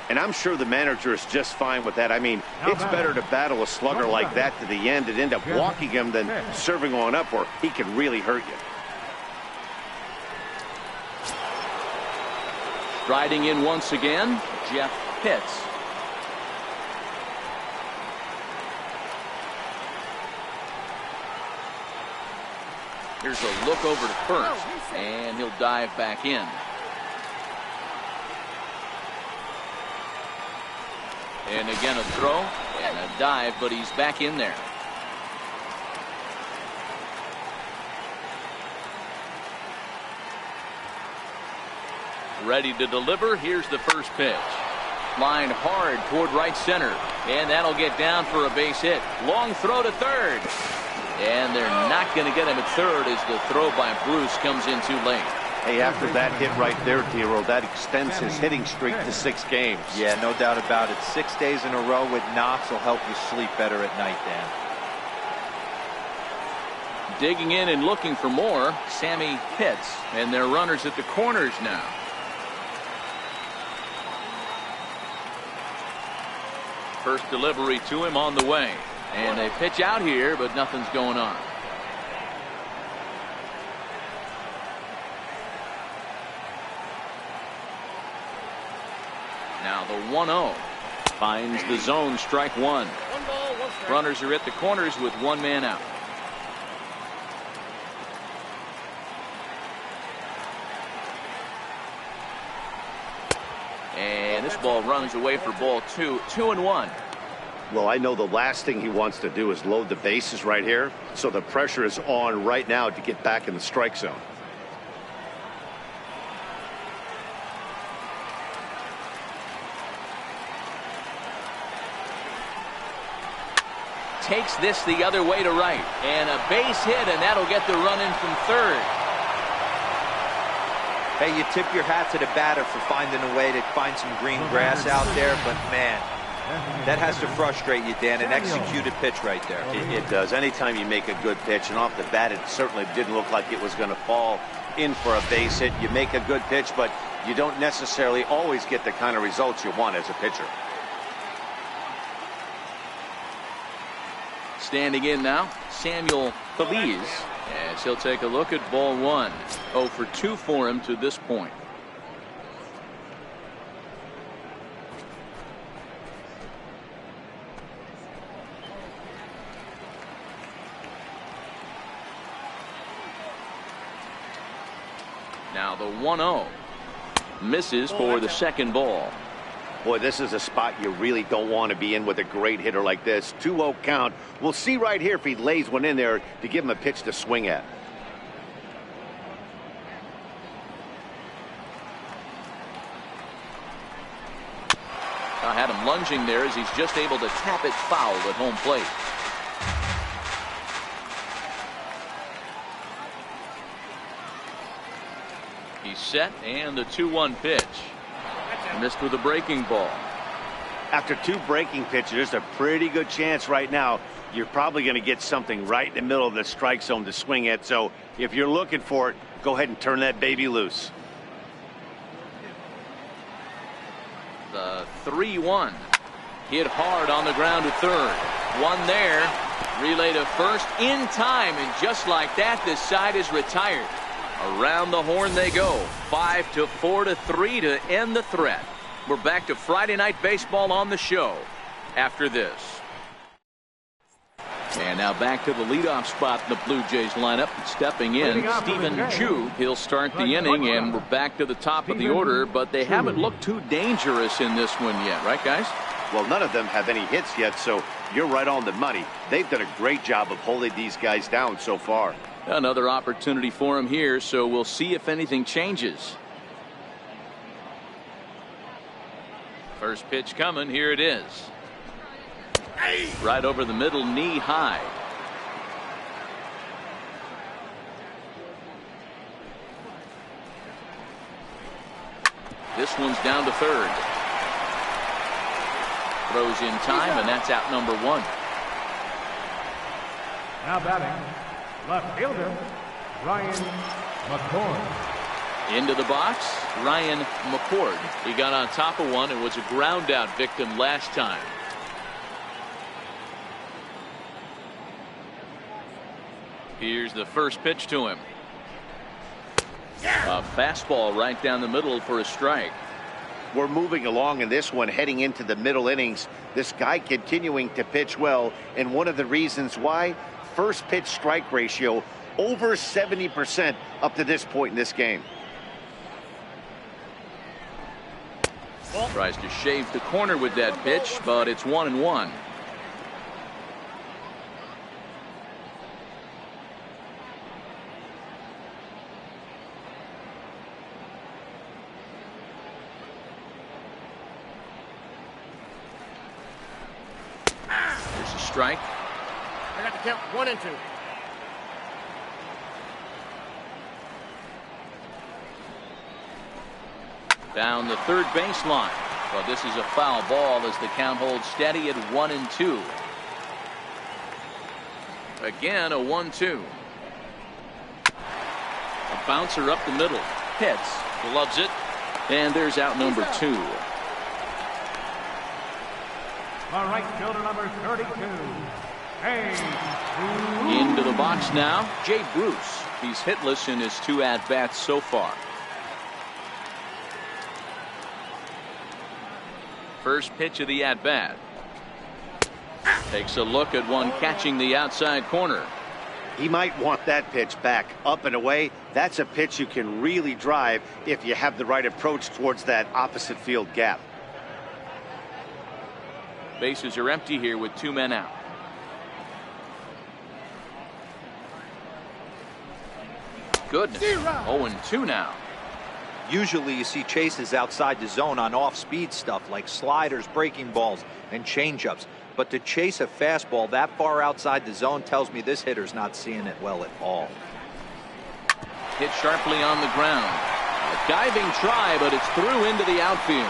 And I'm sure the manager is just fine with that. I mean, it's better to battle a slugger like that to the end and end up walking him than serving on up where he can really hurt you. Striding in once again, Jeff Pitts. Here's a look over to first, and he'll dive back in. And again a throw and a dive, but he's back in there. Ready to deliver. Here's the first pitch. Line hard toward right center, and that'll get down for a base hit. Long throw to third, and they're not going to get him at third as the throw by Bruce comes in too late. Hey, after that hit right there, Dero, that extends his hitting streak to 6 games. Yeah, no doubt about it. 6 days in a row with knocks will help you sleep better at night, Dan. Digging in and looking for more, Sammy Pitts, and their runners at the corners now. First delivery to him on the way, and they pitch out here, but nothing's going on. Now the 1-0 finds the zone, strike one. Runners are at the corners with one man out. And this ball runs away for ball two. 2-1. Well, I know the last thing he wants to do is load the bases right here, so the pressure is on right now to get back in the strike zone. Takes this the other way to right, and a base hit, and that'll get the run in from third. Hey, you tip your hat to the batter for finding a way to find some green grass out there, but man, that has to frustrate you, Dan. An executed pitch right there. It does. Anytime you make a good pitch, and off the bat it certainly didn't look like it was going to fall in for a base hit. You make a good pitch, but you don't necessarily always get the kind of results you want as a pitcher. Standing in now, Samuel Feliz, as he'll take a look at ball one. 0 for 2 for him to this point. Now the 1-0 misses for the second ball. Boy, this is a spot you really don't want to be in with a great hitter like this. 2-0 count. We'll see right here if he lays one in there to give him a pitch to swing at. I had him lunging there as he's just able to tap it foul at home plate. He's set, and the 2-1 pitch. Missed with a breaking ball. After 2 breaking pitches, there's a pretty good chance right now you're probably going to get something right in the middle of the strike zone to swing at. So if you're looking for it, go ahead and turn that baby loose. The 3-1 hit hard on the ground to third. One there. Relay to first in time, and just like that, this side is retired. Around the horn they go. 5-4-3 to end the threat. We're back to Friday Night Baseball on the show after this. And now back to the leadoff spot in the Blue Jays lineup. Stepping in, Stephen Chu. He'll start the inning, and we're back to the top of the order, but they haven't looked too dangerous in this one yet, right, guys? Well, none of them have any hits yet, so you're right on the money. They've done a great job of holding these guys down so far. Another opportunity for him here, so we'll see if anything changes. First pitch coming. Here it is. Right over the middle, knee high. This one's down to third. Throws in time, and that's out number one. Now batting, left fielder, Ryan McCord. Into the box, Ryan McCord. He got on top of one and was a ground out victim last time. Here's the first pitch to him. A fastball right down the middle for a strike. We're moving along in this one, heading into the middle innings. This guy continuing to pitch well, and one of the reasons why, first pitch strike ratio over 70% up to this point in this game. Tries to shave the corner with that pitch, but it's 1-1. There's a strike. I got to count 1 and 2. Down the third baseline. Well, this is a foul ball as the count holds steady at 1-2. Again, a 1-2. A bouncer up the middle. Hits. Gloves it. And there's out number 2. All right, fielder number 32. Into the box now, Jay Bruce. He's hitless in his 2 at-bats so far. First pitch of the at-bat. Takes a look at one catching the outside corner. He might want that pitch back, up and away. That's a pitch you can really drive if you have the right approach towards that opposite field gap. Bases are empty here with 2 men out. Goodness. 0-2 now. Usually you see chases outside the zone on off-speed stuff like sliders, breaking balls, and changeups. But to chase a fastball that far outside the zone tells me this hitter's not seeing it well at all. Hit sharply on the ground. A diving try, but it's through into the outfield.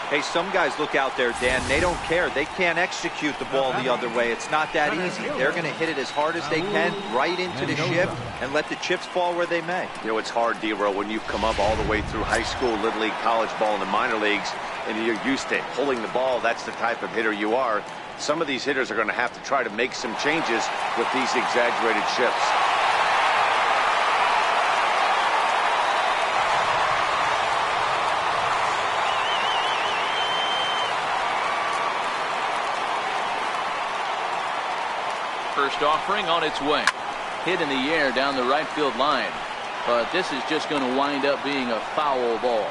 Hey, some guys look out there, Dan, they don't care. They can't execute the ball the other way. It's not that easy. They're going to hit it as hard as they can, right into the shift, and let the chips fall where they may. You know, it's hard, D-Row, when you've come up all the way through high school, Little League, college ball, and the minor leagues, and you're used to pulling the ball. That's the type of hitter you are. Some of these hitters are going to have to try to make some changes with these exaggerated shifts. First offering on its way. Hit in the air down the right field line. But this is just going to wind up being a foul ball.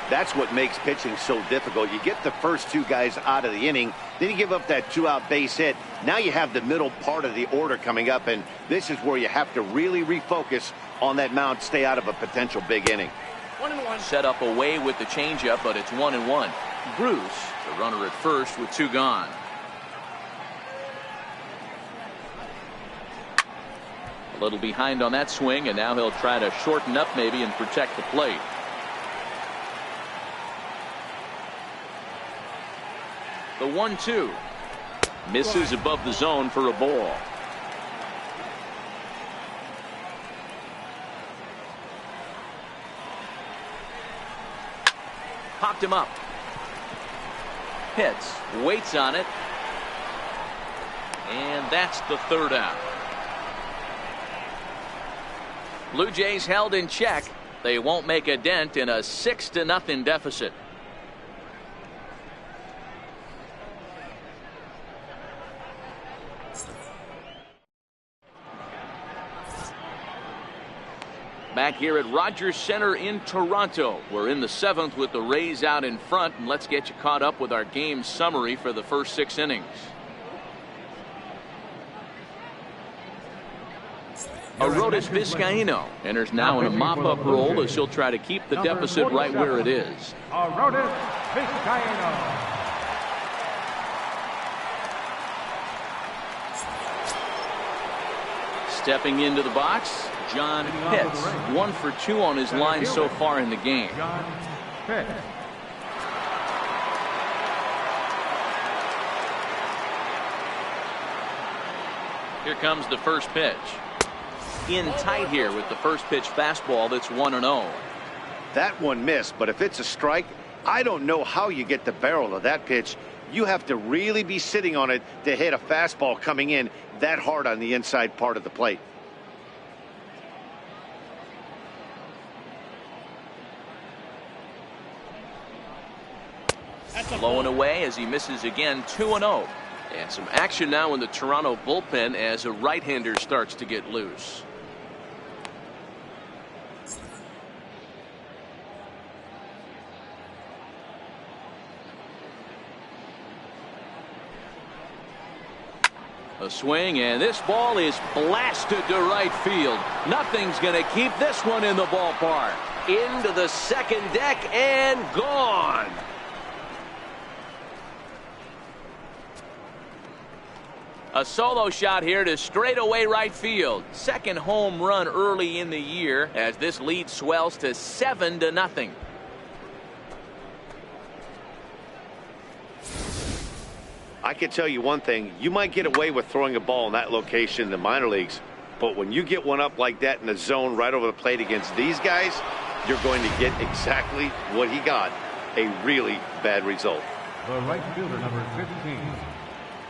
That's what makes pitching so difficult. You get the first 2 guys out of the inning, then you give up that 2-out base hit. Now you have the middle part of the order coming up, and this is where you have to really refocus on that mound, stay out of a potential big inning. 1-1. Set up away with the changeup, but it's 1-1. Bruce, the runner at first with 2 gone. A little behind on that swing, and now he'll try to shorten up maybe and protect the plate. The 1-2 misses above the zone for a ball. Popped him up. Hits, waits on it, and that's the 3rd out. Blue Jays held in check. They won't make a dent in a 6-0 deficit. Back here at Rogers Center in Toronto. We're in the 7th with the Rays out in front, and let's get you caught up with our game summary for the first 6 innings. Arodys Vizcaino enters now in a mop-up role as he'll try to keep the deficit right where it is. Arodys Vizcaino. Stepping into the box, John Pitts. 1 for 2 on his line so far in the game. John Pitts. Here comes the first pitch. In tight here with the first pitch fastball that's 1-0. That one missed, but if it's a strike, I don't know how you get the barrel of that pitch. You have to really be sitting on it to hit a fastball coming in that hard on the inside part of the plate. Blowing away as he misses again. 2-0. And some action now in the Toronto bullpen as a right-hander starts to get loose. A swing, and this ball is blasted to right field. Nothing's going to keep this one in the ballpark. Into the second deck and gone. A solo shot here to straightaway right field. Second home run early in the year as this lead swells to 7-0. I can tell you one thing, you might get away with throwing a ball in that location in the minor leagues, but when you get one up like that in the zone right over the plate against these guys, you're going to get exactly what he got, a really bad result. The right fielder, number 15,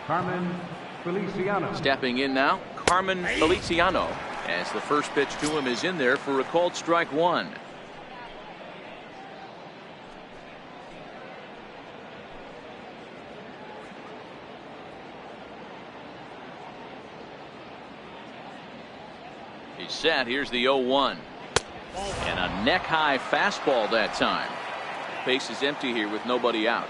Carmen Feliciano. Stepping in now, Carmen Feliciano, as the first pitch to him is in there for a called strike 1. He's set. Here's the 0-1. And a neck-high fastball that time. Base is empty here with nobody out.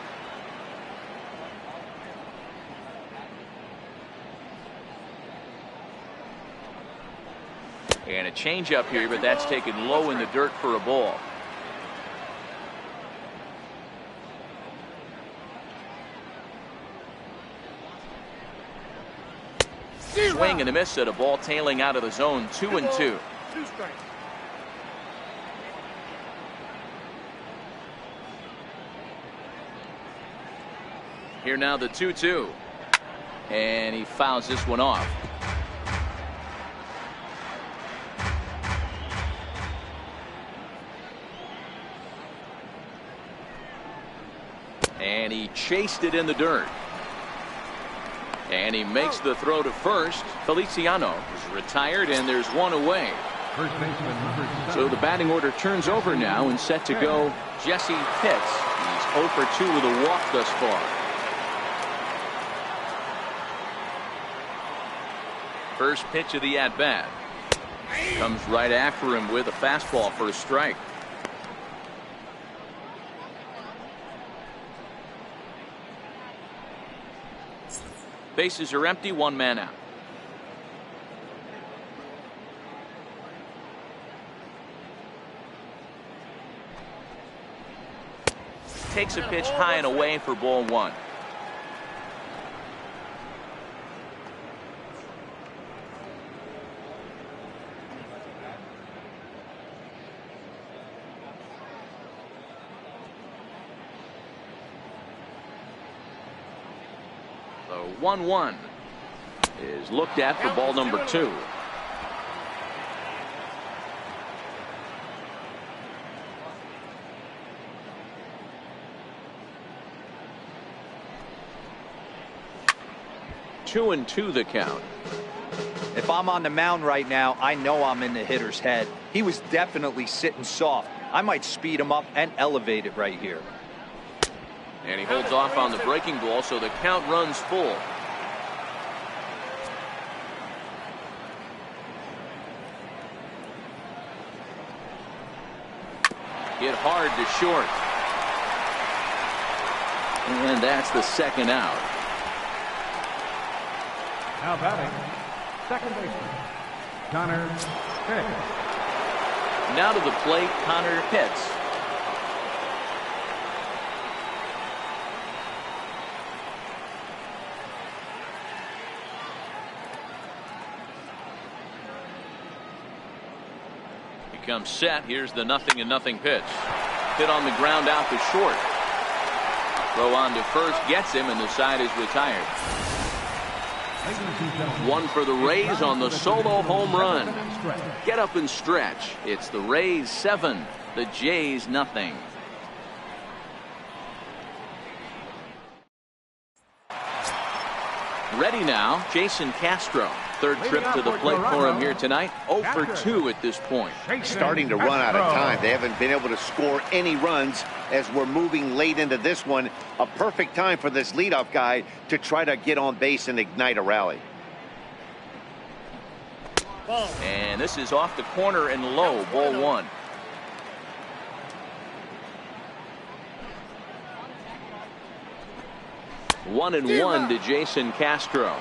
And a changeup here, but that's taken low in the dirt for a ball. Swing and a miss at a ball tailing out of the zone. 2-2. 2 strikes. Here now the 2-2. And he fouls this one off. And he chased it in the dirt. And he makes the throw to first. Feliciano is retired, and there's one away. First baseman, number 7. So the batting order turns over now, and set to go Jesse Pitts. He's 0 for 2 with a walk thus far. First pitch of the at-bat. Comes right after him with a fastball for a strike. Bases are empty, 1 man out. Takes a pitch high and away for ball 1. The 1-1 is looked at for ball number 2. Two and 2 the count. If I'm on the mound right now, I know I'm in the hitter's head. He was definitely sitting soft. I might speed him up and elevate it right here. And he holds off on the breaking ball, so the count runs full. Hit hard to short. And that's the second out. Now batting, second baseman, Connor Pitts. Now to the plate, Connor Pitts. He comes set. Here's the 0-0 pitch. Hit on the ground out to short. Throw on to first gets him, and the side is retired. One for the Rays on the solo home run. Get up and stretch. It's the Rays 7, the Jays nothing. Ready now, Jason Castro. Third trip to the plate for him here tonight. 0 for 2 at this point. Starting to run out of time. They haven't been able to score any runs as we're moving late into this one. A perfect time for this leadoff guy to try to get on base and ignite a rally. And this is off the corner and low, ball 1. One and one to Jason Castro.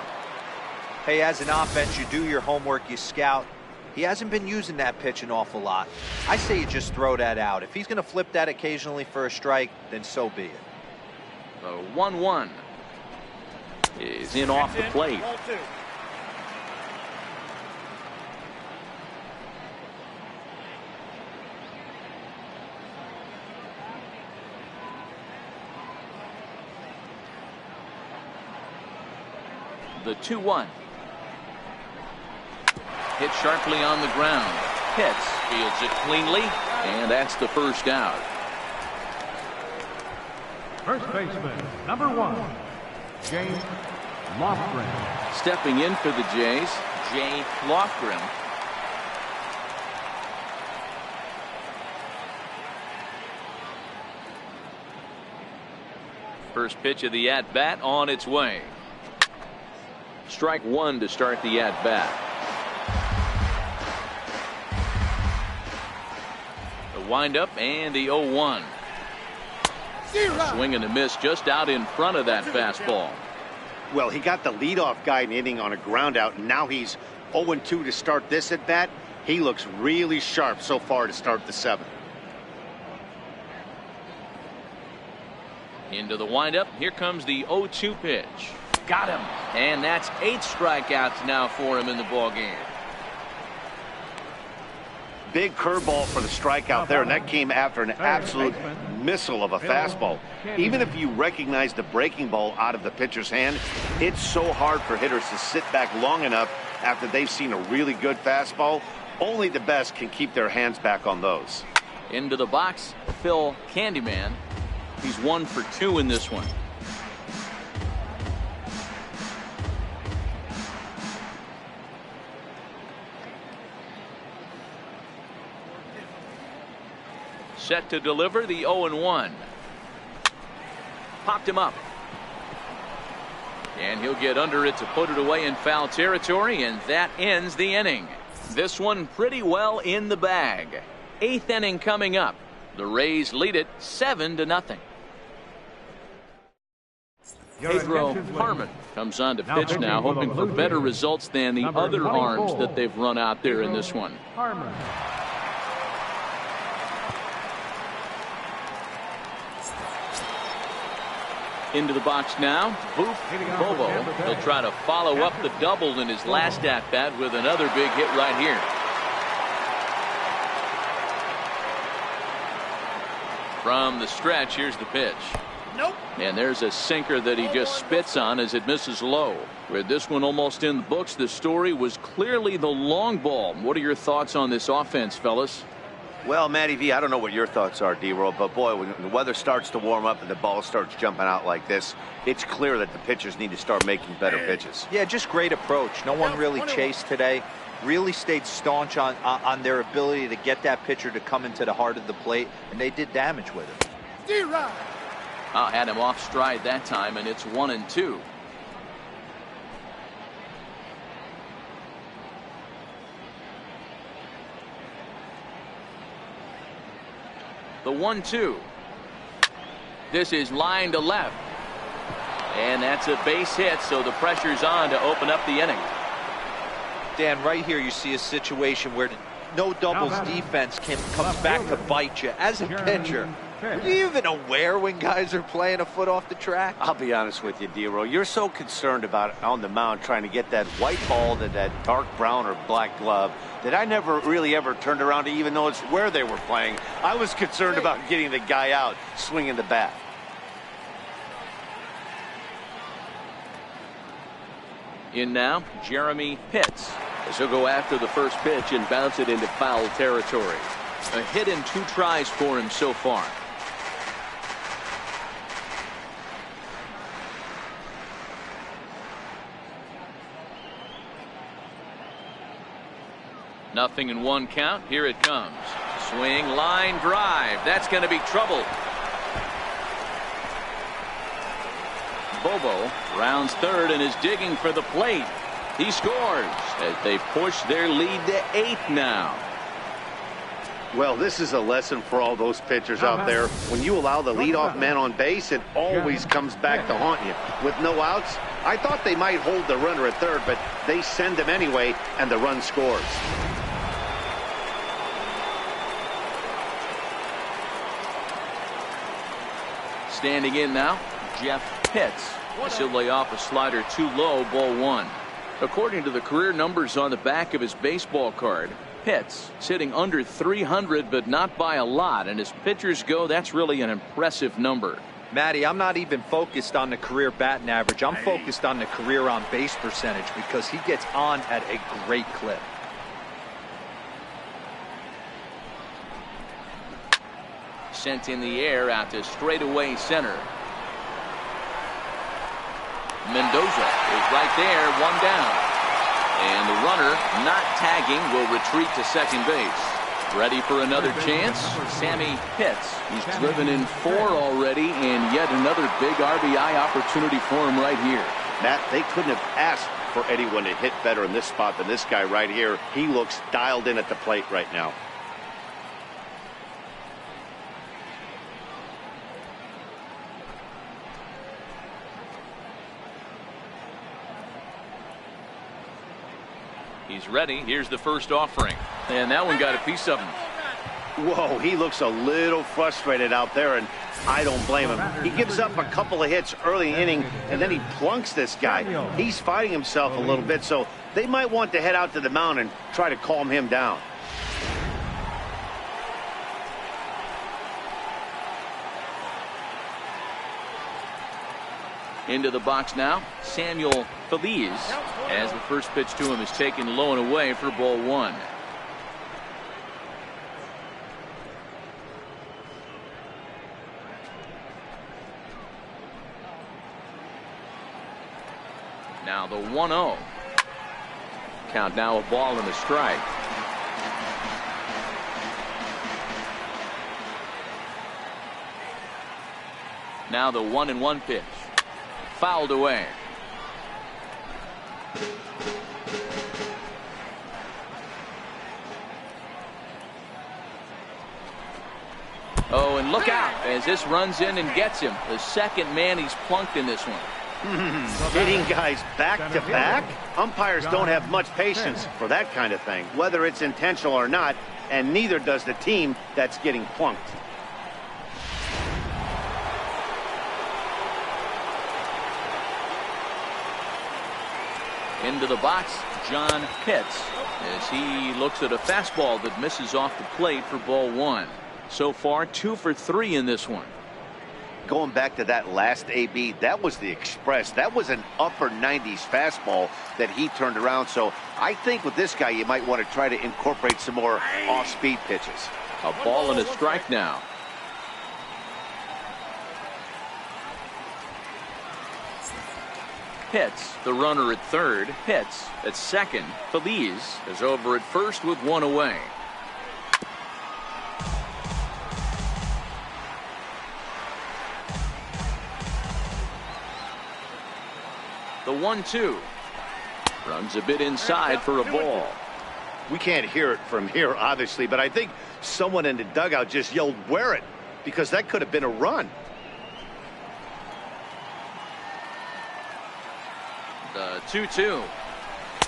Hey, as an offense, you do your homework, you scout. He hasn't been using that pitch an awful lot. I say you just throw that out. If he's going to flip that occasionally for a strike, then so be it. The 1-1 is in off the plate. The 2-1. Hit sharply on the ground. Pitts fields it cleanly, and that's the first out. First baseman, number 1, James Lofgren. Stepping in for the Jays, Jay Lofgren. First pitch of the at-bat on its way. Strike 1 to start the at-bat. The windup and the 0-1. Swing and a miss just out in front of that fastball. Well, he got the leadoff guy in inning on a ground out, and now he's 0-2 to start this at bat. He looks really sharp so far to start the 7th. Into the windup. Here comes the 0-2 pitch. Got him. And that's 8 strikeouts now for him in the ball game. Big curveball for the strikeout there, and that came after an absolute missile of a fastball. Even if you recognize the breaking ball out of the pitcher's hand, it's so hard for hitters to sit back long enough after they've seen a really good fastball. Only the best can keep their hands back on those. Into the box, Phil Candyman. He's 1 for 2 in this one. Set to deliver the 0-1. Popped him up. And he'll get under it to put it away in foul territory, and that ends the inning. This one pretty well in the bag. 8th inning coming up. The Rays lead it 7-0. Pedro Harmon comes on to pitch now, hoping for better results than the other arms that they've run out there in this one. Harmon. Into the box now, Boof Bobo. He'll try to follow up the double in his last at-bat with another big hit right here. From the stretch, here's the pitch. Nope. And there's a sinker that he just spits on as it misses low. With this one almost in the books, the story was clearly the long ball. What are your thoughts on this offense, fellas? Well, Matty V, I don't know what your thoughts are, D-Roll, but boy, when the weather starts to warm up and the ball starts jumping out like this, it's clear that the pitchers need to start making better pitches. Yeah, just great approach. No one really chased today. Really stayed staunch on their ability to get that pitcher to come into the heart of the plate, and they did damage with it. D-Rod. Had him off stride that time, and it's 1-2. The 1-2. This is line to left. And that's a base hit, so the pressure's on to open up the inning. Dan, right here you see a situation where no doubles defense comes back to bite you. As a pitcher, are you even aware when guys are playing a foot off the track? I'll be honest with you, D-Row. You're so concerned about on the mound trying to get that white ball to that dark brown or black glove that I never really ever turned around to even notice where they were playing. I was concerned about getting the guy out swinging the bat. In now, Jeremy Pitts, as he'll go after the first pitch and bounce it into foul territory. A hit in 2 tries for him so far. Nothing in 1 count. Here it comes. Swing, line drive. That's going to be trouble. Bobo rounds third and is digging for the plate. He scores as they push their lead to 8 now. Well, this is a lesson for all those pitchers out there. When you allow the leadoff man on base, it always comes back to haunt you. With no outs, I thought they might hold the runner at third, but they send him anyway, and the run scores. Standing in now, Jeff Pitts. He'll lay off a slider too low, ball 1. According to the career numbers on the back of his baseball card, Pitts sitting under 300, but not by a lot. And as pitchers go, that's really an impressive number. Matty, I'm not even focused on the career batting average. I'm focused on the career on base percentage because he gets on at a great clip. Sent in the air out to straightaway center. Mendoza is right there, 1 down. And the runner, not tagging, will retreat to second base. Ready for another chance? Sammy Pitts. He's driven in 4 already, and yet another big RBI opportunity for him right here. Matt, they couldn't have asked for anyone to hit better in this spot than this guy right here. He looks dialed in at the plate right now. He's ready. Here's the first offering. And that one got a piece of him. Whoa, he looks a little frustrated out there, and I don't blame him. He gives up a couple of hits early in the inning, and then he plunks this guy. He's fighting himself a little bit, so they might want to head out to the mound and try to calm him down. Into the box now, Samuel Feliz, as the first pitch to him is taken low and away for ball 1. Now the 1-0. Count now, a ball and a strike. Now the 1-1 pitch. Fouled away. Oh, and look out as this runs in and gets him. The second man he's plunked in this one. Hitting guys back to back? Umpires don't have much patience for that kind of thing, whether it's intentional or not, and neither does the team that's getting plunked. Into the box, John Pitts, as he looks at a fastball that misses off the plate for ball 1. So far, 2 for 3 in this one. Going back to that last AB, that was the express. That was an upper 90s fastball that he turned around. So I think with this guy, you might want to try to incorporate some more off-speed pitches. A ball and a strike now. Pitts, the runner at third. Pitts at second. Feliz is over at first with 1 away. The 1-2 runs a bit inside for a ball. We can't hear it from here, obviously, but I think someone in the dugout just yelled, "Wear it," because that could have been a run. The 2-2.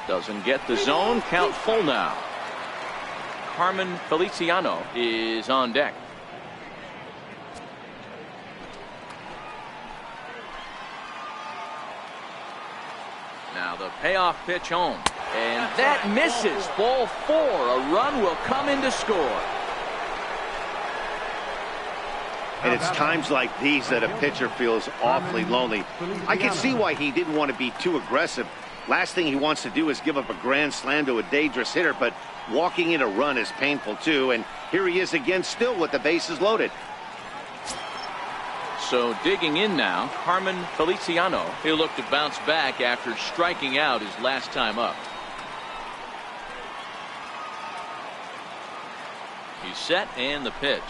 Doesn't get the zone. Count full now. Carmen Feliciano is on deck. Now the payoff pitch home. And that misses. Ball 4. A run will come in to score. And it's times like these that a pitcher feels awfully lonely. I can see why he didn't want to be too aggressive. Last thing he wants to do is give up a grand slam to a dangerous hitter, but walking in a run is painful too. And here he is again, still with the bases loaded. So digging in now, Carmen Feliciano. He'll look to bounce back after striking out his last time up. He's set, and the pitch.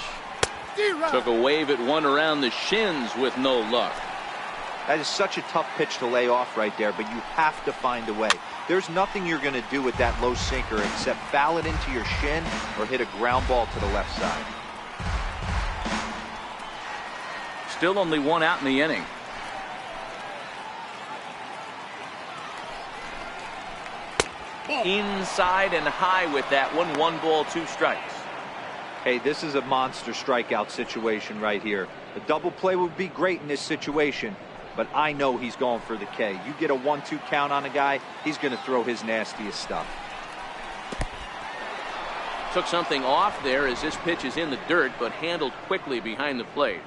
Took a wave at one around the shins with no luck. That is such a tough pitch to lay off right there, but you have to find a way. There's nothing you're going to do with that low sinker except foul it into your shin or hit a ground ball to the left side. Still only one out in the inning. Inside and high with that one. 1 ball, 2 strikes. Hey, this is a monster strikeout situation right here. A double play would be great in this situation, but I know he's going for the K. You get a 1-2 count on a guy, he's going to throw his nastiest stuff. Took something off there as this pitch is in the dirt, but handled quickly behind the plate.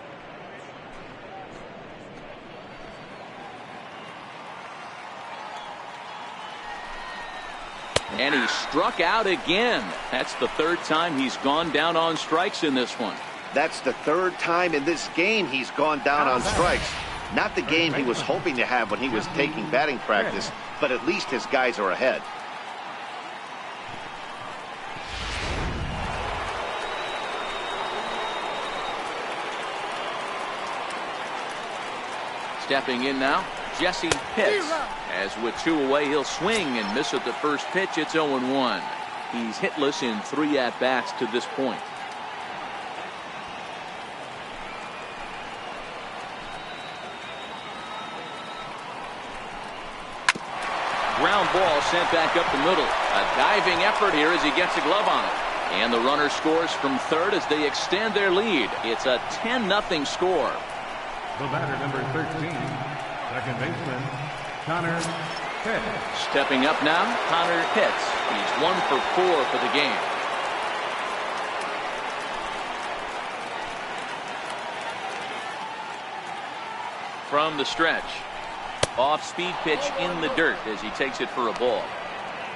And he struck out again. That's the 3rd time he's gone down on strikes in this one. That's the 3rd time in this game he's gone down on strikes. Not the game he was hoping to have when he was taking batting practice, but at least his guys are ahead. Stepping in now, Jesse Pitts. As with 2 away, he'll swing and miss at the first pitch. It's 0-1. He's hitless in 3 at-bats to this point. Ground ball sent back up the middle. A diving effort here as he gets a glove on it. And the runner scores from third as they extend their lead. It's a 10-0 score. The batter, number 13, second baseman, Connor Pitts. Stepping up now, Connor Pitts. He's 1 for 4 for the game. From the stretch. Off-speed pitch in the dirt as he takes it for a ball.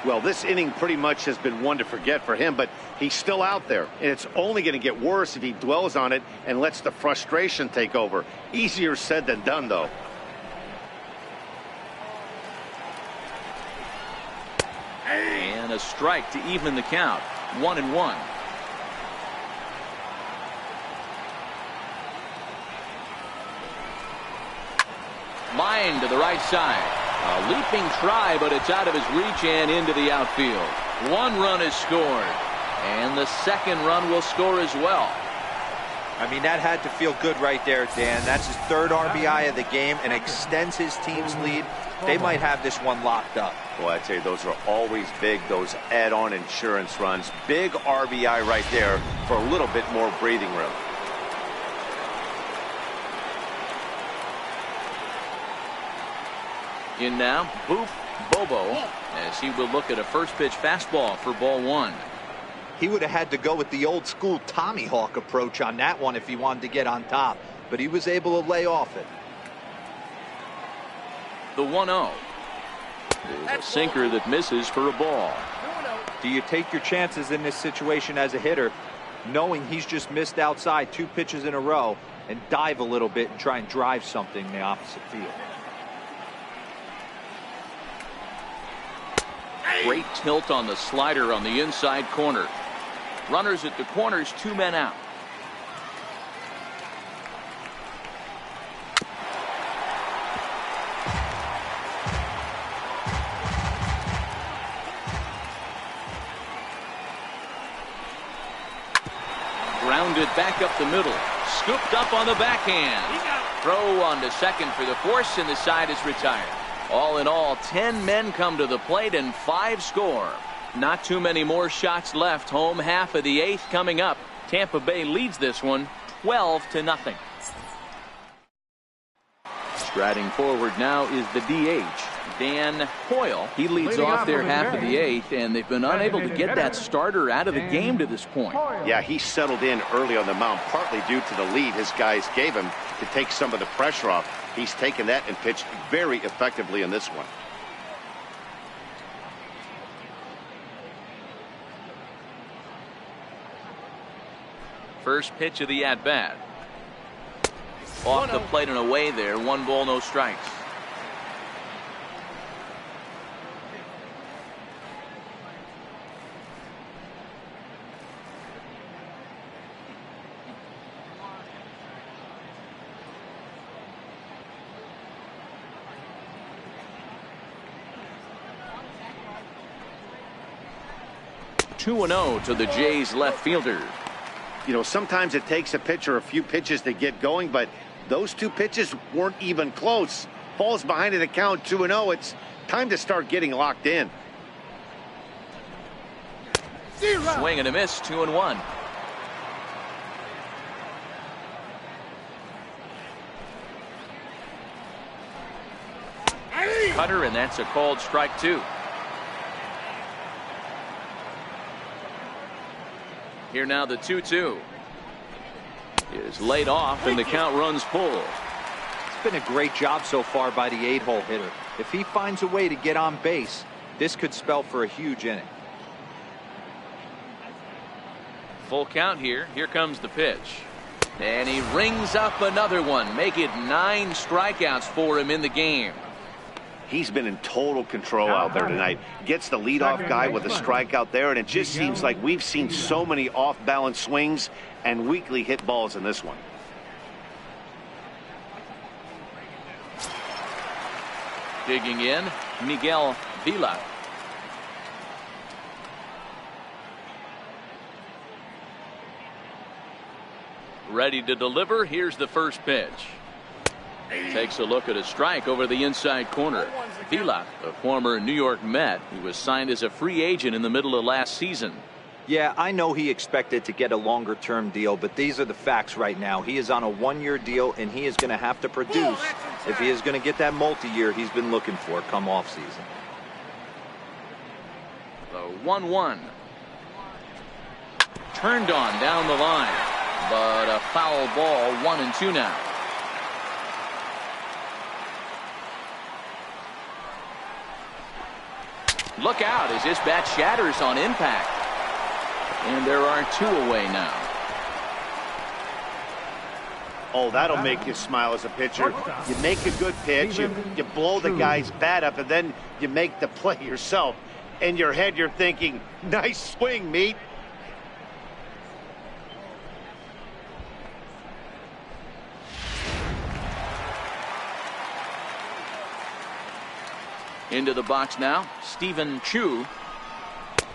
Well, this inning pretty much has been one to forget for him, but he's still out there, and it's only going to get worse if he dwells on it and lets the frustration take over. Easier said than done, though. And a strike to even the count. 1-1. Line to the right side. A leaping try, but it's out of his reach and into the outfield. 1 run is scored, and the 2nd run will score as well. I mean, that had to feel good right there, Dan. That's his 3rd RBI of the game and extends his team's lead. They might have this one locked up. Boy, I'd say those are always big, those add-on insurance runs. Big RBI right there for a little bit more breathing room. In now, Boof Bobo, as he will look at a first pitch fastball for ball 1. He would have had to go with the old school Tommy Hawk approach on that one if he wanted to get on top, but he was able to lay off it. The 1-0. A sinker that misses for a ball. Do you take your chances in this situation as a hitter, knowing he's just missed outside 2 pitches in a row, and dive a little bit and try and drive something in the opposite field? Great tilt on the slider on the inside corner. Runners at the corners, 2 men out. Grounded back up the middle. Scooped up on the backhand. Throw on to second for the force, and the side is retired. All in all, 10 men come to the plate and 5 score. Not too many more shots left. Home half of the 8th coming up. Tampa Bay leads this one 12-0. Striding forward now is the DH, Dan Hoyle. He leads off their half of the 8th, and they've been unable to get that starter out of the game to this point. Yeah, he settled in early on the mound, partly due to the lead his guys gave him to take some of the pressure off. He's taken that and pitched very effectively in this one. First pitch of the at-bat. Off the plate and away there. 1 ball, no strikes. Two 2-0 to the Jays left fielder. You know, sometimes it takes a pitcher a few pitches to get going, but those 2 pitches weren't even close. Falls behind in the count 2-0. It's time to start getting locked in. Swing and a miss, 2-1. Cutter, and that's a called strike 2. Here now the 2-2 is laid off and the count runs full. It's been a great job so far by the 8-hole hitter. If he finds a way to get on base, this could spell for a huge inning. Full count here. Here comes the pitch. And he rings up another one. Make it 9 strikeouts for him in the game. He's been in total control out there tonight. Gets the leadoff guy with a strikeout there, and it just seems like we've seen so many off-balance swings and weakly hit balls in this one. Digging in, Miguel Vila. Ready to deliver. Here's the first pitch. Takes a look at a strike over the inside corner. Vila, a former New York Met, he was signed as a free agent in the middle of last season. Yeah, I know he expected to get a longer-term deal, but these are the facts right now. He is on a 1-year deal, and he is going to have to produce if he is going to get that multi-year he's been looking for come off-season. The 1-1. Turned on down the line, but a foul ball. 1-2 now. Look out as this bat shatters on impact. And there are 2 away now. Oh, that'll make you smile as a pitcher. You make a good pitch, you blow the guy's bat up, and then you make the play yourself. In your head, you're thinking, nice swing, meat. Into the box now, Stephen Chu,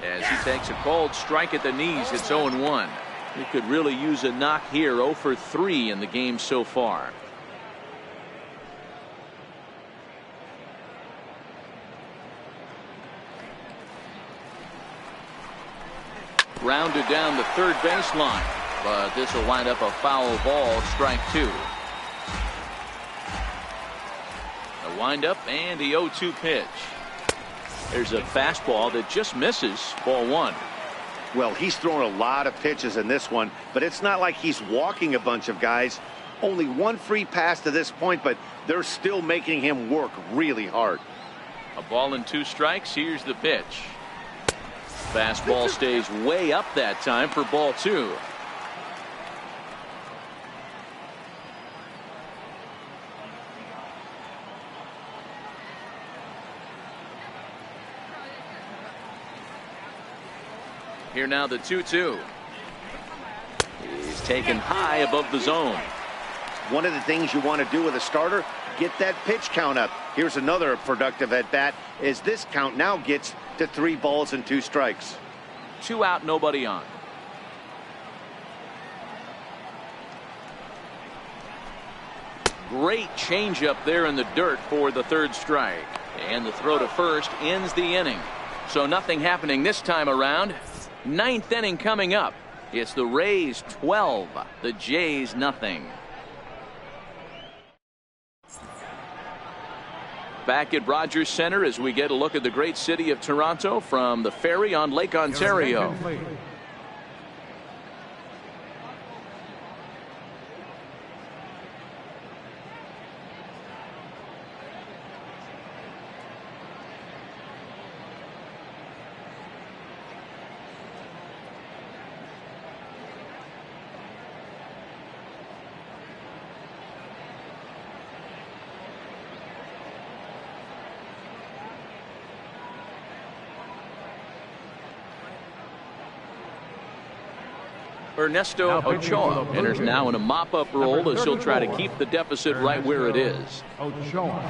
as he takes a called strike at the knees. It's 0-1. He could really use a knock here. 0 for 3 in the game so far. Rounded down the third baseline, but this will wind up a foul ball. Strike 2. A windup and the 0-2 pitch. There's a fastball that just misses. Ball 1. Well, he's thrown a lot of pitches in this one, but it's not like he's walking a bunch of guys. Only 1 free pass to this point, but they're still making him work really hard. A ball and 2 strikes. Here's the pitch. Fastball stays way up that time for ball 2. Here now the 2-2. He's taken high above the zone. One of the things you want to do with a starter, get that pitch count up. Here's another productive at bat as this count now gets to 3 balls and 2 strikes. 2 out, nobody on. Great changeup there in the dirt for the 3rd strike. And the throw to first ends the inning. So nothing happening this time around. Ninth inning coming up. It's the Rays 12, the Jays nothing. Back at Rogers Center as we get a look at the great city of Toronto from the ferry on Lake Ontario. Ernesto Ochoa enters now in a mop-up role as he'll try to keep the deficit right where it is. Ochoa.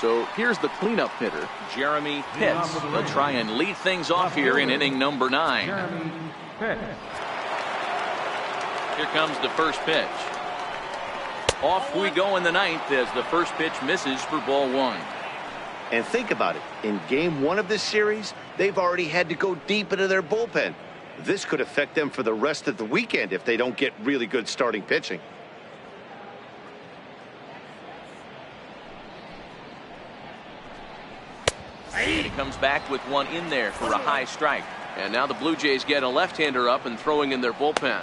So here's the cleanup hitter, Jeremy Pitts. He'll try and lead things off here in inning number 9. Jeremy Pitts. Here comes the first pitch. Off we go in the 9th as the first pitch misses for ball 1. And think about it. In game 1 of this series, they've already had to go deep into their bullpen. This could affect them for the rest of the weekend if they don't get really good starting pitching. And he comes back with one in there for a high strike. And now the Blue Jays get a left-hander up and throwing in their bullpen.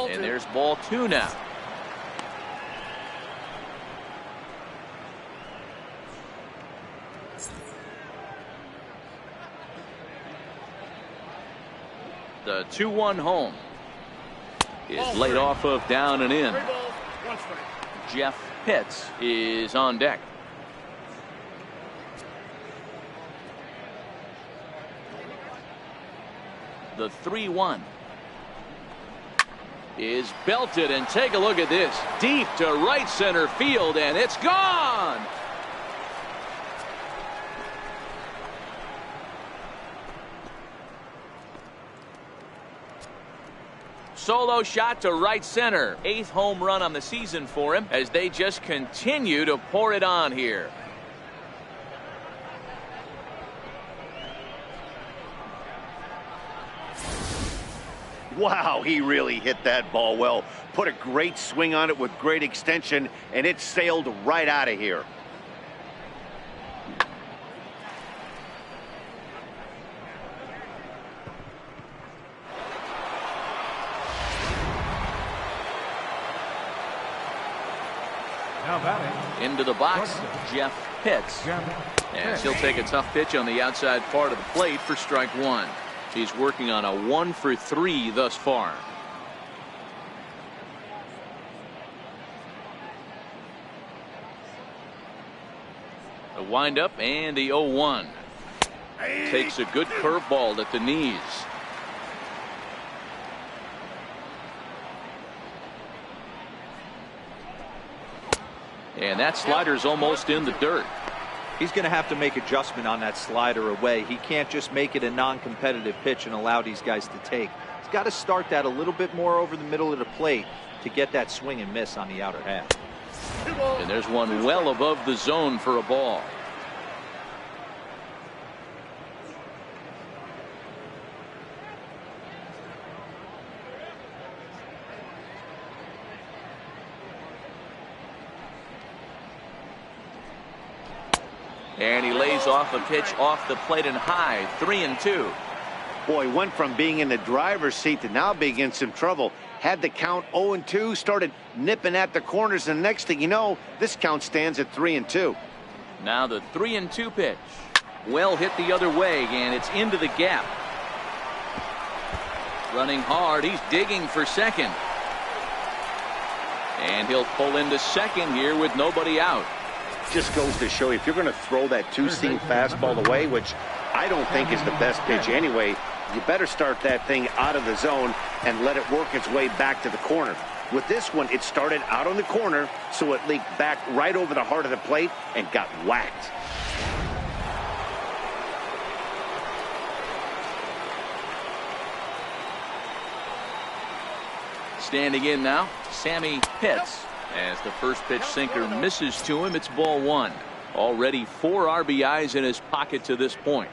And there's ball 2 now. The 2-1 home is laid off of down and in. 3 balls, 1 strike. Jeff Pitts is on deck. The 3-1 is belted, and take a look at this. Deep to right center field, and it's gone. Solo shot to right center. 8th home run on the season for him as they just continue to pour it on here. Wow, he really hit that ball well. Put a great swing on it with great extension, and it sailed right out of here. Now batting. Into the box, Jeff Pitts. And he'll take a tough pitch on the outside part of the plate for strike 1. He's working on a 1 for 3 thus far. The windup and the 0-1. Takes a good curveball at the knees. And that slider's almost in the dirt. He's going to have to make adjustment on that slider away. He can't just make it a non-competitive pitch and allow these guys to take. He's got to start that a little bit more over the middle of the plate to get that swing and miss on the outer half. And there's one well above the zone for a ball. And he lays off a pitch off the plate and high. 3-2. Boy, went from being in the driver's seat to now being in some trouble. Had the count 0-2, started nipping at the corners, and the next thing you know, this count stands at 3-2. Now the 3-2 pitch. Well hit the other way, and it's into the gap. Running hard, he's digging for second. And he'll pull into second here with nobody out. Just goes to show you, if you're going to throw that two-seam fastball away, which I don't think is the best pitch anyway, you better start that thing out of the zone and let it work its way back to the corner. With this one, it started out on the corner, so it leaked back right over the heart of the plate and got whacked. Standing in now, Sammy Pitts. As the first pitch sinker misses to him, it's ball one. Already 4 RBIs in his pocket to this point.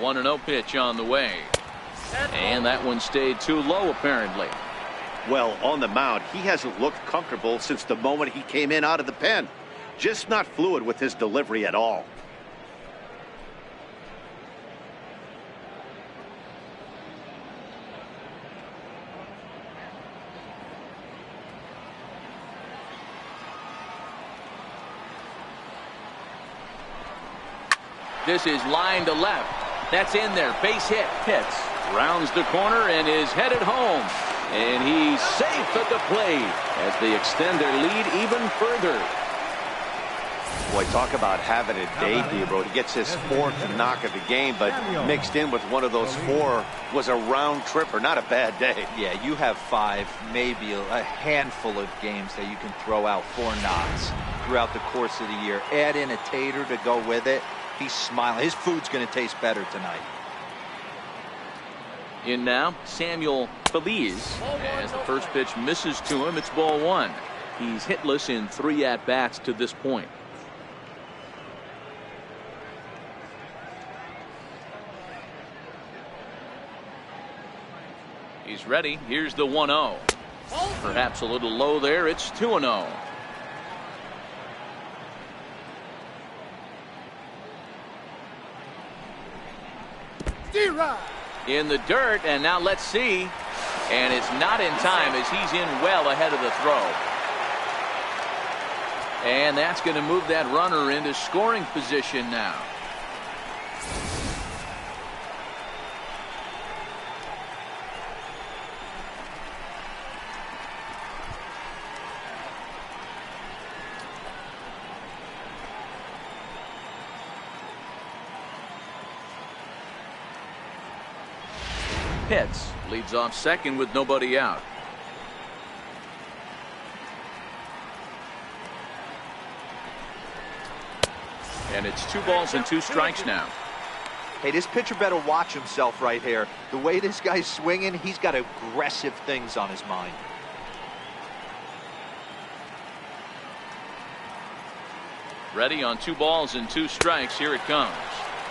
1-0 pitch on the way. And that one stayed too low, apparently. Well, on the mound, he hasn't looked comfortable since the moment he came in out of the pen. Just not fluid with his delivery at all. This is line to left. That's in there. Base hit. Pitts rounds the corner and is headed home. And he's safe at the plate as they extend their lead even further. Boy, talk about having a day, Debo. He gets his 4th knock of the game, but mixed in with one of those 4 was a round tripper. Not a bad day. Yeah, you have 5, maybe a handful of games that you can throw out 4 knocks throughout the course of the year. Add in a tater to go with it. He's smiling. His food's going to taste better tonight. In now, Samuel Feliz. As the first pitch misses to him, it's ball one. He's hitless in 3 at-bats to this point. He's ready. Here's the 1-0. Perhaps a little low there. It's 2-0. In the dirt, and now let's see. And it's not in time as he's in well ahead of the throw. And that's going to move that runner into scoring position now. Pitts leads off second with nobody out. And it's 2 balls and 2 strikes now. Hey, this pitcher better watch himself right here. The way this guy's swinging, he's got aggressive things on his mind. Ready on 2 balls and 2 strikes. Here it comes.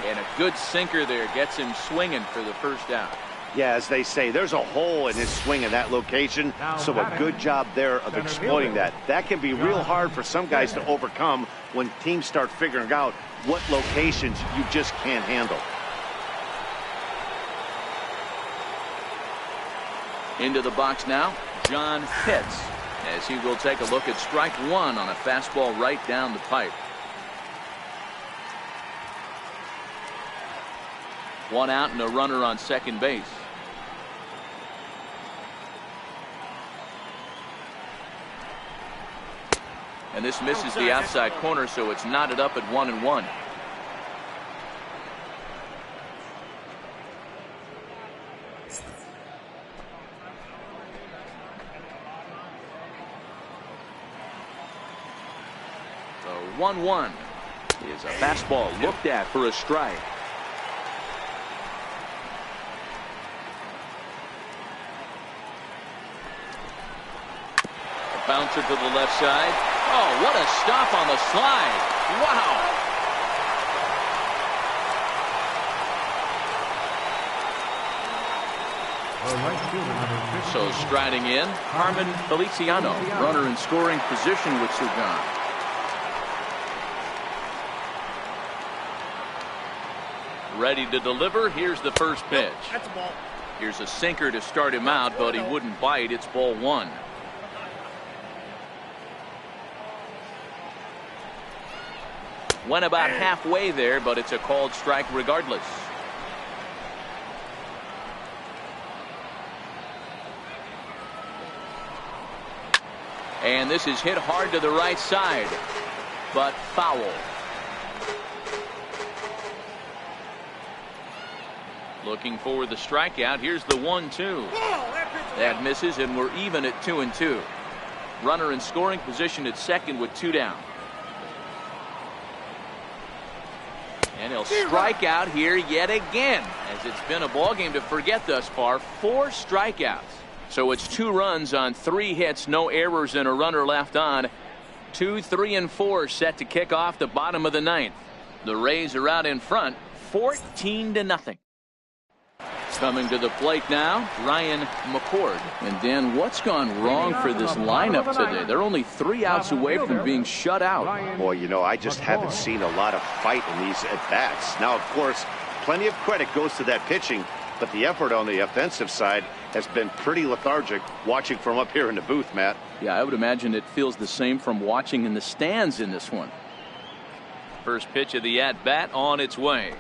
And a good sinker there gets him swinging for the first out. Yeah, as they say, there's a hole in his swing in that location, so a good job there of exploiting that. That can be real hard for some guys to overcome when teams start figuring out what locations you just can't handle. Into the box now, John Pitts, as he will take a look at strike 1 on a fastball right down the pipe. 1 out and a runner on second base. And this misses the outside corner, so it's knotted up at 1-1. The 1-1 is a fastball looked at for a strike. Bouncer to the left side. Oh, what a stop on the slide. Wow. So striding in, Carmen Feliciano, runner in scoring position with Sugan. Ready to deliver. Here's the first pitch. That's a ball. Here's a sinker to start him out, but he wouldn't bite. It's ball one. Went about halfway there, but it's a called strike regardless. And this is hit hard to the right side, but foul. Looking for the strikeout. Here's the 1-2. That misses, and we're even at 2-2. Runner in scoring position at second with 2 down. And he'll strike out here yet again, as it's been a ball game to forget thus far. 4 strikeouts. So it's 2 runs on 3 hits, no errors, and a runner left on. 2, 3, and 4 set to kick off the bottom of the 9th. The Rays are out in front, 14-0. Coming to the plate now, Ryan McCord. And Dan, what's gone wrong for this lineup today? They're only 3 outs away from being shut out. Boy, you know, I just haven't seen a lot of fight in these at-bats. Now, of course, plenty of credit goes to that pitching, but the effort on the offensive side has been pretty lethargic watching from up here in the booth, Matt. Yeah, I would imagine it feels the same from watching in the stands in this one. First pitch of the at-bat on its way.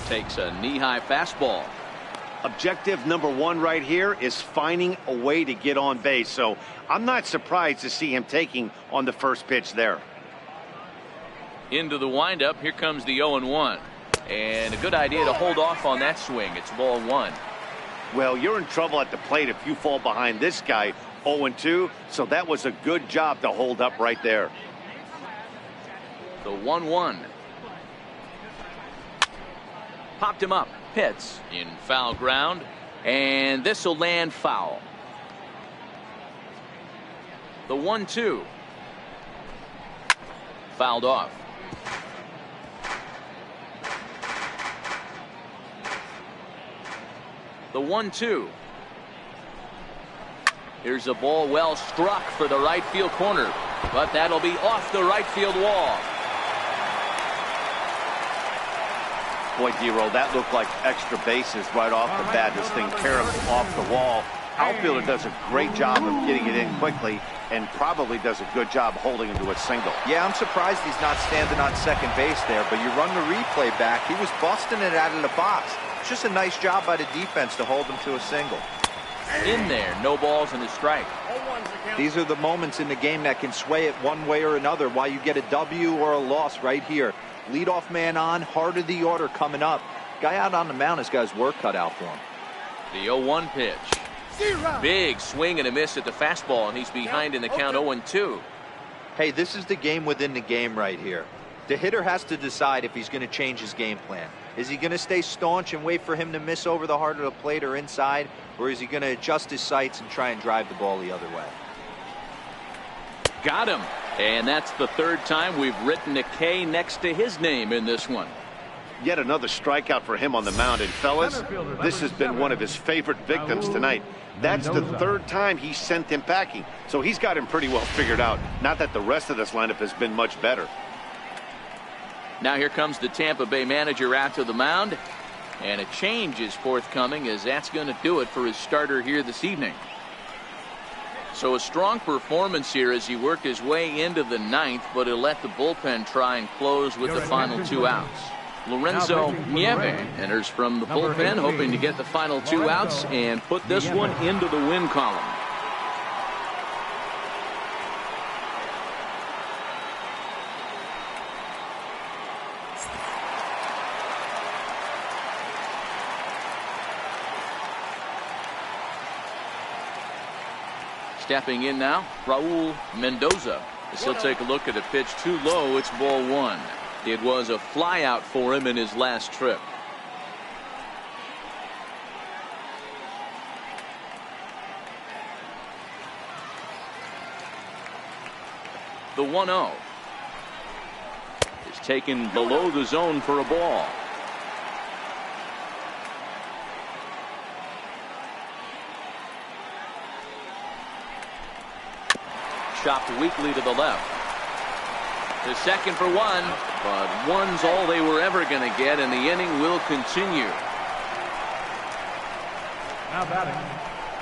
Takes a knee-high fastball. Objective number 1 right here is finding a way to get on base. So I'm not surprised to see him taking on the first pitch there. Into the windup. Here comes the 0-1. And a good idea to hold off on that swing. It's ball 1. Well, you're in trouble at the plate if you fall behind this guy 0-2. So that was a good job to hold up right there. The 1-1. Popped him up. Hits in foul ground, and this will land foul. The 1-2. Fouled off. The 1-2. Here's a ball well struck for the right field corner, but that'll be off the right field wall. Boy, D-Roll, that looked like extra bases right off the bat. This thing carries off the wall. Outfielder does a great job of getting it in quickly and probably does a good job holding him to a single. Yeah, I'm surprised he's not standing on second base there, but you run the replay back. He was busting it out of the box. It's just a nice job by the defense to hold him to a single. In there, no balls and a strike. These are the moments in the game that can sway it one way or another, why you get a W or a loss right here. Leadoff man on, heart of the order coming up. Guy out on the mound has got his work cut out for him. The 0-1 pitch. Big swing and a miss at the fastball, and he's behind in the count 0-2. Hey, this is the game within the game right here. The hitter has to decide if he's going to change his game plan. Is he going to stay staunch and wait for him to miss over the heart of the plate or inside, or is he going to adjust his sights and try and drive the ball the other way? Got him. And that's the 3rd time we've written a K next to his name in this one. Yet another strikeout for him on the mound. And fellas, this has been one of his favorite victims tonight. That's the 3rd time he sent him packing. So he's got him pretty well figured out. Not that the rest of this lineup has been much better. Now here comes the Tampa Bay manager out to the mound. And a change is forthcoming, as that's going to do it for his starter here this evening. So a strong performance here as he worked his way into the 9th, but he'll let the bullpen try and close with the final 2 outs. Lorenzo Nieve enters from the bullpen, hoping to get the final 2 outs and put this one into the win column. Stepping in now, Raul Mendoza. As he'll take a look at a pitch too low, it's ball 1. It was a flyout for him in his last trip. The 1-0 is taken below the zone for a ball. Chopped weakly to the left. To second for 1, but 1's all they were ever going to get, and the inning will continue. Now batting,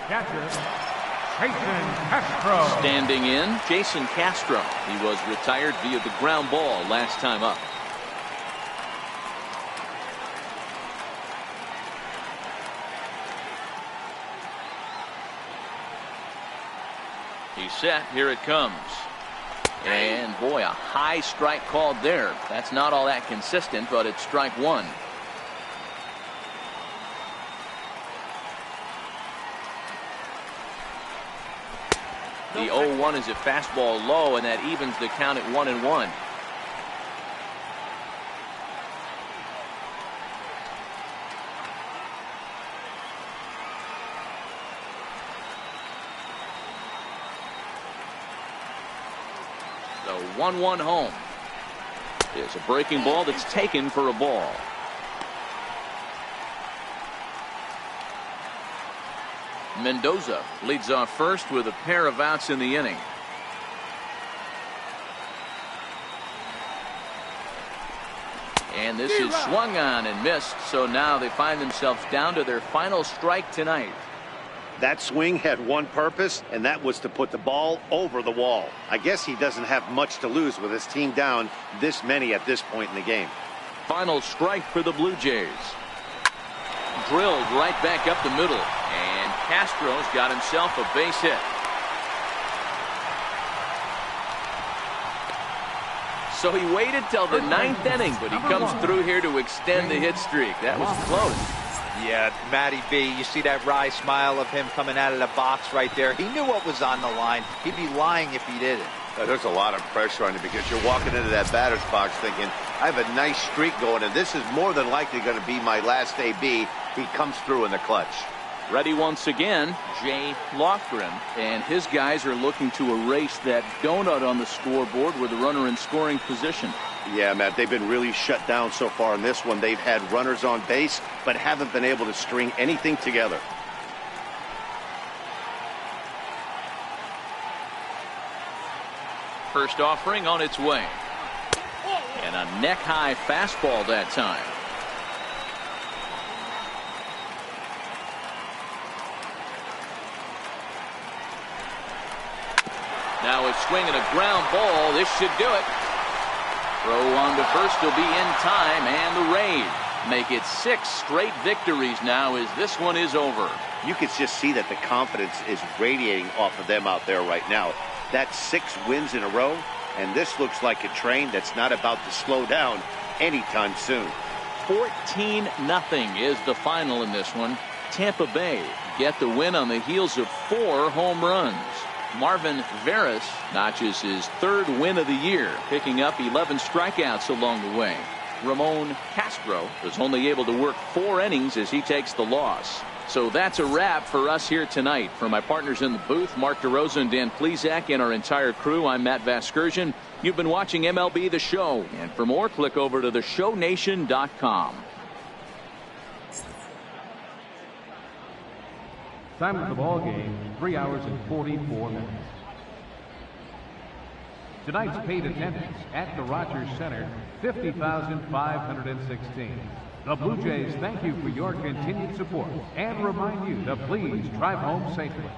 catcher, Jason Castro. Standing in, Jason Castro. He was retired via the ground ball last time up. He's set. Here it comes. And boy, a high strike called there. That's not all that consistent, but it's strike 1. The 0-1 is a fastball low, and that evens the count at 1-1. The 1-1 home is a breaking ball that's taken for a ball. Mendoza leads off first with a pair of outs in the inning. And this is swung on and missed, so now they find themselves down to their final strike tonight. That swing had one purpose, and that was to put the ball over the wall. I guess he doesn't have much to lose with his team down this many at this point in the game. Final strike for the Blue Jays. Drilled right back up the middle, and Castro's got himself a base hit. So he waited till the 9th inning, but he comes through here to extend the hit streak. That was close. Yeah, Matty B, you see that wry smile of him coming out of the box right there. He knew what was on the line. He'd be lying if he didn't. There's a lot of pressure on you because you're walking into that batter's box thinking, I have a nice streak going, and this is more than likely going to be my last AB. He comes through in the clutch. Ready once again, Jay Lofgren, and his guys are looking to erase that donut on the scoreboard with a runner in scoring position. Yeah, Matt, they've been really shut down so far in this one. They've had runners on base, but haven't been able to string anything together. First offering on its way. And a neck-high fastball that time. Now a swing and a ground ball. This should do it. Throw on to first will be in time, and the Rays make it 6 straight victories now as this one is over. You can just see that the confidence is radiating off of them out there right now. That's 6 wins in a row, and this looks like a train that's not about to slow down anytime soon. 14-0 is the final in this one. Tampa Bay get the win on the heels of 4 home runs. Marvin Veras notches his 3rd win of the year, picking up 11 strikeouts along the way. Ramon Castro was only able to work 4 innings as he takes the loss. So that's a wrap for us here tonight. For my partners in the booth, Mark DeRosa and Dan Plesac, and our entire crew, I'm Matt Vasgersian. You've been watching MLB The Show. And for more, click over to theshownation.com. Time of the ball game, 3 hours and 44 minutes. Tonight's paid attendance at the Rogers Center, 50,516. The Blue Jays thank you for your continued support and remind you to please drive home safely.